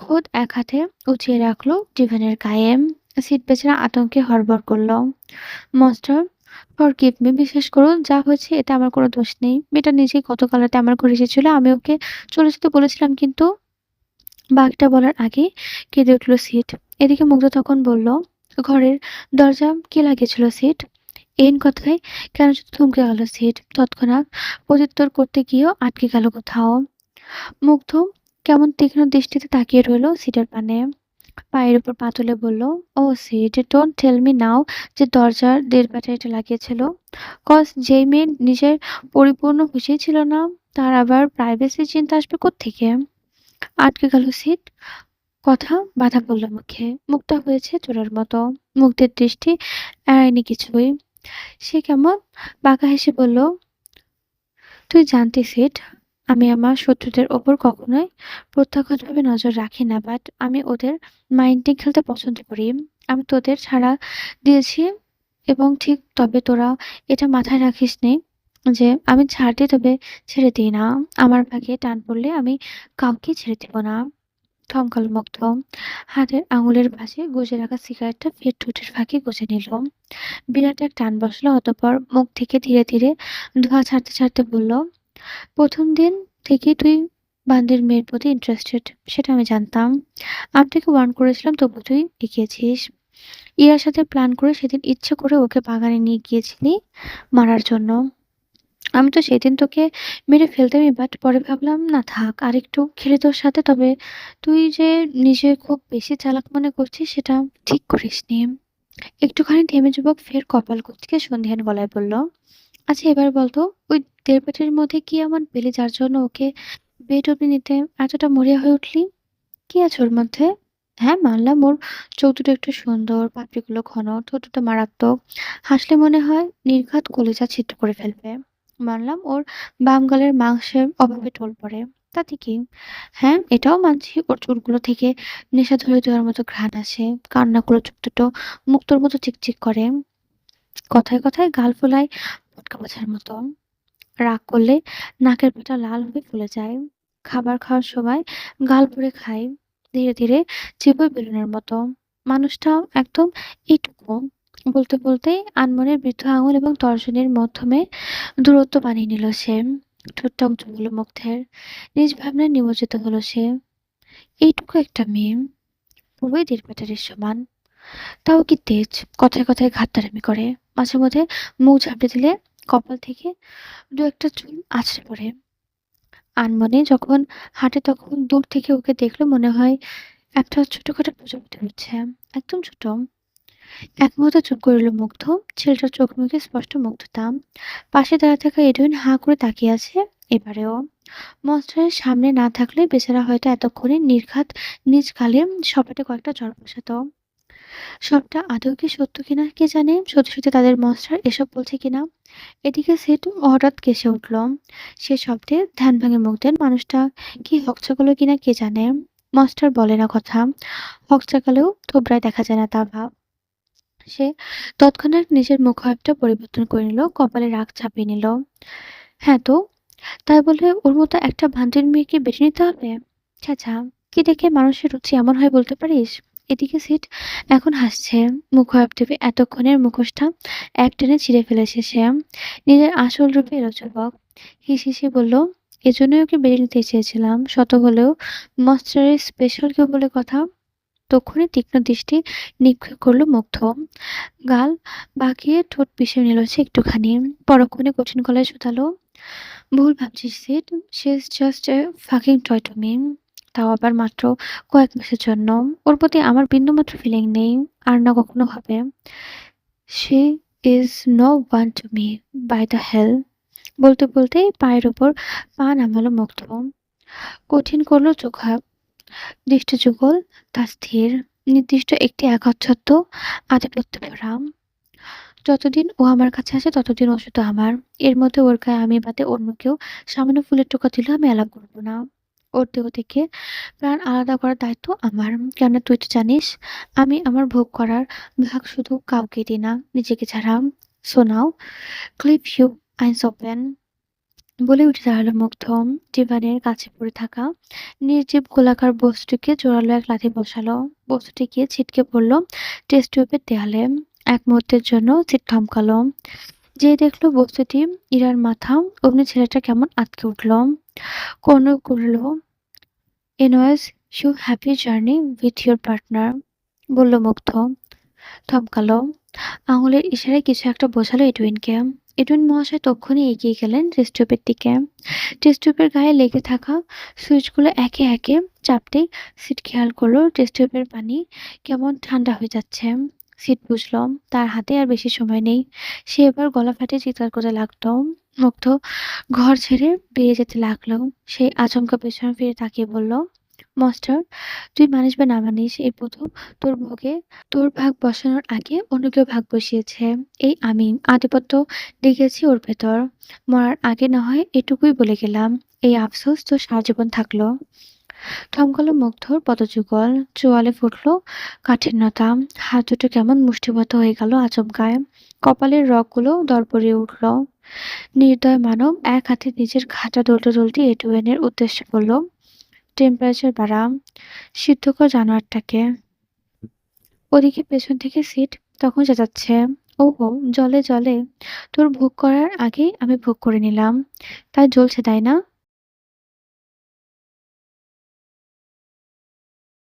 খোদ এক হাতে উঁচিয়ে রাখলো টিফানের গায়ে। সিট বেচারা আতঙ্কে হড়বড় করলো। মাস্টার, ফরগিভ মি, বিশ্বাস করুন যা হয়েছে এতে আমার কোনো দোষ নেই। মেয়েটা নিজেই গতকাল রাতে আমার ঘরে এসেছিল, আমি ওকে চলে যেতে বলেছিলাম, কিন্তু বাকিটা বলার আগে কেঁদে উঠল সিট। এদিকে মুগ্ধ তখন বলল, ঘরের দরজা কে লাগিয়েছিল সিট? এন কথায় কেন যেন থমকে গেল সিট। তৎক্ষণাৎ প্রত্যুত্তর করতে গিয়েও আটকে গেল কোথাও। মুগ্ধ কেমন তীক্ষ্ণ দৃষ্টিতে তাকিয়ে রইল সিটের পানে। পায়ের উপর পা তুলে বলল, oh shit, don't tell me now যে দরজার দের ব্যাটারিটা লাগিয়েছিল। কজ যেই মেয়ে নিজের পরিপূর্ণ হুঁশেই ছিল না, তার আবার প্রাইভেসি চিন্তা আসবে কোত্থেকে? আটকে গেল সিট। কথা বাধা পড়ল মুখে। মুখটা হয়েছে চোরের মতো। মুগ্ধের দৃষ্টি এড়ায়নি কিছুই। সে কেমন বাঁকা হেসে বলল, তুই জানতি সিট, আমি আমার শত্রুদের ওপর কখনোই প্রত্যাঘাতভাবে নজর রাখি না, বাট আমি ওদের মাইন্ডে খেলতে পছন্দ করি। আমি তোদের ছাড়া দিয়েছি, এবং ঠিক তবে তোরা এটা মাথায় রাখিস নে যে আমি ছাড় দিই তবে ছেড়ে দিই না। আমার ভাগে টান পড়লে আমি কাউকে ছেড়ে দিব না। থমকাল মুগ্ধ। হাতের আঙুলের ভাঁজে গুজে রাখা সিগারেটটা ফের ঠোঁটের ফাঁকে গুজে নিল। বিরাট এক টান বসলো, অতঃপর মুখ থেকে ধীরে ধীরে ধোঁয়া ছাড়তে ছাড়তে বলল, প্রথম দিন থেকেই তুই বান্দির মেয়ের প্রতি ইন্টারেস্টেড, সেটা আমি জানতাম। আমি তোকে ওয়ার্ন করেছিলাম, তবু তুই এগিয়েছিস। ইরার সাথে প্ল্যান করে সেদিন ইচ্ছে করে ওকে বাগানে নিয়ে গিয়েছিলি মারার জন্য। আমি তো সেদিন তোকে মেরে ফেলতামই, বাট পরে ভাবলাম না, থাক আরেকটু খেলি তোর সাথে। তবে তুই যে নিজে খুব বেশি চালাক মনে করছিস সেটা ঠিক করিসনি। একটুখানি থেমে যুবক ফের কপাল কুঁচকে সন্ধিহান গলায় বলল, আচ্ছা এবার বলতো, ওই দেড় মধ্যে কি এমন পেলি যার জন্য ওকে বেড অব্দি নিতে এতটা মরিয়া হয়ে উঠলি? কি আছে ওর মধ্যে? হ্যাঁ, মানলাম ওর চোখ দুটো একটু সুন্দর, পাপড়িগুলো ঘন, ঠোঁট দুটো মারাত্মক। হাসলে মনে হয় নির্ঘাত কলিজা ছিদ্র করে ফেলবে। মানলাম ওর বাম গালের মাংসের অভাবে টোল পড়ে। তাতে কি? হ্যাঁ, এটাও মানছি ওর চুলগুলো থেকে নেশা ধরে দেওয়ার মতো ঘ্রাণ আসে। কান্নাগুলো চোখ দুটো মুক্তোর মতো চিকচিক করে। কথায় কথায় গাল ফোলায় পটকা বাছার মতো। রাগ করলে নাকের পাটা লাল হয়ে ফুলে যায়। খাবার খাওয়ার সময় গাল ভরে খায়, ধীরে ধীরে চিবোয় বেলুনের মতো। মানুষটা একদম এইটুকু। বলতে বলতেই আনমনের বৃদ্ধ আঙুল এবং তর্জনীর মাধ্যমে দূরত্ব বানিয়ে নিল সে। ঠোঁটটা উঁচু হলো মুগ্ধের। নিজ ভাবনায় নিমজ্জিত হলো সে। এইটুকু একটা মেয়ে, পুরোই দেড় সমান। তাও কি তেজ! কথায় কথায় ঘাড়তাড়ামি করে। মাঝে মধ্যে মুখ ঝাঁপড়ে দিলে কপাল থেকে দু একটা চুল আছড়ে পড়ে। আনমনে যখন হাঁটে তখন দূর থেকে ওকে দেখলে মনে হয় একটা ছোটখাটো প্রজাপতি হচ্ছে। একদম ছোট। এক মুহূর্তে চুপ করে রইল মুগ্ধ। ছেলেটার চোখ মুখে স্পষ্ট মুগ্ধতা। পাশে দাঁড়িয়ে থাকা এডুইন হাঁ করে তাকিয়ে আছে এবারেও। মস্টারের সামনে না থাকলে বেচারা হয়তো এতক্ষণে নির্ঘাত নিজ গালে সপাটে কয়েকটা চড় বসাতো। সবটা আদৌ কি সত্য কিনা কে জানে? সত্যি সত্যি তাদের মনস্টার এসব বলছে কিনা? এদিকে সেটু হঠাৎ কেসে উঠল। সে শব্দে ধ্যান ভাঙে মুগ্ধের। মানুষটা কি হকচকালো কিনা কে জানে? মনস্টার বলে না কথা। হকচকালেও থোবরায় দেখা যায় না তা ভাব। সে তৎক্ষণাৎ নিজের মুখাবটা পরিবর্তন করে নিল, কপালে রাগ চাপিয়ে নিল। হ্যাঁ তো, তাই বলে ওর মতো একটা ভান্তির মেয়েকে বেছে নিতে হবে? ছ্যাঁচা! কি দেখে মানুষের রুচি এমন হয় বলতে পারিস? এদিকে সিট এখন হাসছে। মুখাবয়ব টিপে এতক্ষণের মুখোশটা একটানে ছিঁড়ে ফেলেছে সে। নিজের আসল রূপে এলো যুবক। হিসিয়ে বলল, এজন্যই ওকে বেরিয়ে নিতে চেয়েছিলাম। শত হলেও মস্টারের স্পেশাল কেউ বলে কথা। তক্ষুনি তীক্ষ্ণ দৃষ্টি নিক্ষেপ করল মুগ্ধ। গাল বাঁকিয়ে ঠোঁট পিষে নিল সে একটুখানি। পরক্ষণে কঠিন গলায় শুধালো, ভুল ভাবছিস seed. She is just a fucking toy to me. তাও আবার মাত্র কয়েক মাসের জন্য। ওর প্রতি আমার বিন্দুমাত্র ফিলিং নেই, আর না কখনো হবে। She is no one to me, by the hell. বলতে বলতেই পায়ের ওপর পা নামালো মুগ্ধ। কঠিন করলো চোখা দৃষ্টিযুগল, তা স্থির, নির্দিষ্ট একটি একচ্ছত্ব আধিপত্য ভরা। যতদিন ও আমার কাছে আছে ততদিন ও শুধু আমার। এর মধ্যে ওর গায়ে আমি বাদে অন্য কেউ সামান্য ফুলের টোকা দিলেও আমি অ্যালাউ করব না। ওর দেহ থেকে প্রাণ আলাদা করার দায়িত্ব আমার। কেননা তুই তো জানিস আমি আমার ভোগ করার ভাগ শুধু কাউকে দিই না, নিজেকে ছাড়া। So now clip you eyes open বলে উঠে দাঁড়ালো মুগ্ধ। ডিভানের কাছে পড়ে থাকা নির্জীব গোলাকার বস্তুটিকে জোরালো এক লাথি বসালো। বস্তুটি গিয়ে ছিটকে পড়ল টেস্ট টিউবের দেয়ালে। এক মুহূর্তের জন্য সিট থমকালো। যে দেখলো বস্তুটি ইরার মাথা, অমনি ছেলেটা কেমন আঁতকে উঠল। কোনো করল anyways you happy journey with your partner বলল মুগ্ধ। থমকালো। আঙুলের ইশারায় কিছু একটা বোঝালো এডুইনকে। এডুইন মহাশয় তক্ষুনি এগিয়ে গেলেন টেস্ট টিউবের দিকে। টেস্ট টিউবের গায়ে লেগে থাকা সুইচগুলো একে একে চাপতেই সিট খেয়াল করলো টেস্ট টিউবের পানি কেমন ঠান্ডা হয়ে যাচ্ছে। সিট বুঝলো তার হাতে আর বেশি সময় নেই। সে এবার গলা ফাটিয়ে চিৎকার করতে লাগলো। মুগ্ধ ঘর ছেড়ে বেরিয়ে যেতে লাগলো। সেই আচমকা পেছনে ফিরে তাকিয়ে বলল, মাস্টার, তুই মানিস বা না মানিস, এই প্রথম তোর ভাগ বসানোর আগে অন্য কেউ ভাগ বসিয়েছে। এই আমি আধিপত্য দেখেছি ওর ভেতর। মরার আগে না হয় এটুকুই বলে গেলাম। এই আফসোস তো সারা জীবন থাকলো। থমকালো মুগ্ধর পদযুগল, চোয়ালে ফুটলো কাঠিন্যতা। হাত দুটো কেমন মুষ্টিবদ্ধ হয়ে গেল আচমকায়। কপালের রগগুলো দরপড়িয়ে উঠল। নির্দয় মানব এক হাতে নিজের ঘাটা দোল্টে দোল্টে এডুইনের উদ্দেশ্যে বলল, টেম্পারেচার বাড়া, সিদ্ধ কর জানোয়ারটাকে। ওদিকে পেছন থেকে সিট তখন চেঁচাচ্ছে, ওহো জলে জলে, তোর ভোগ করার আগেই আমি ভোগ করে নিলাম, তাই জ্বলছে তাই না?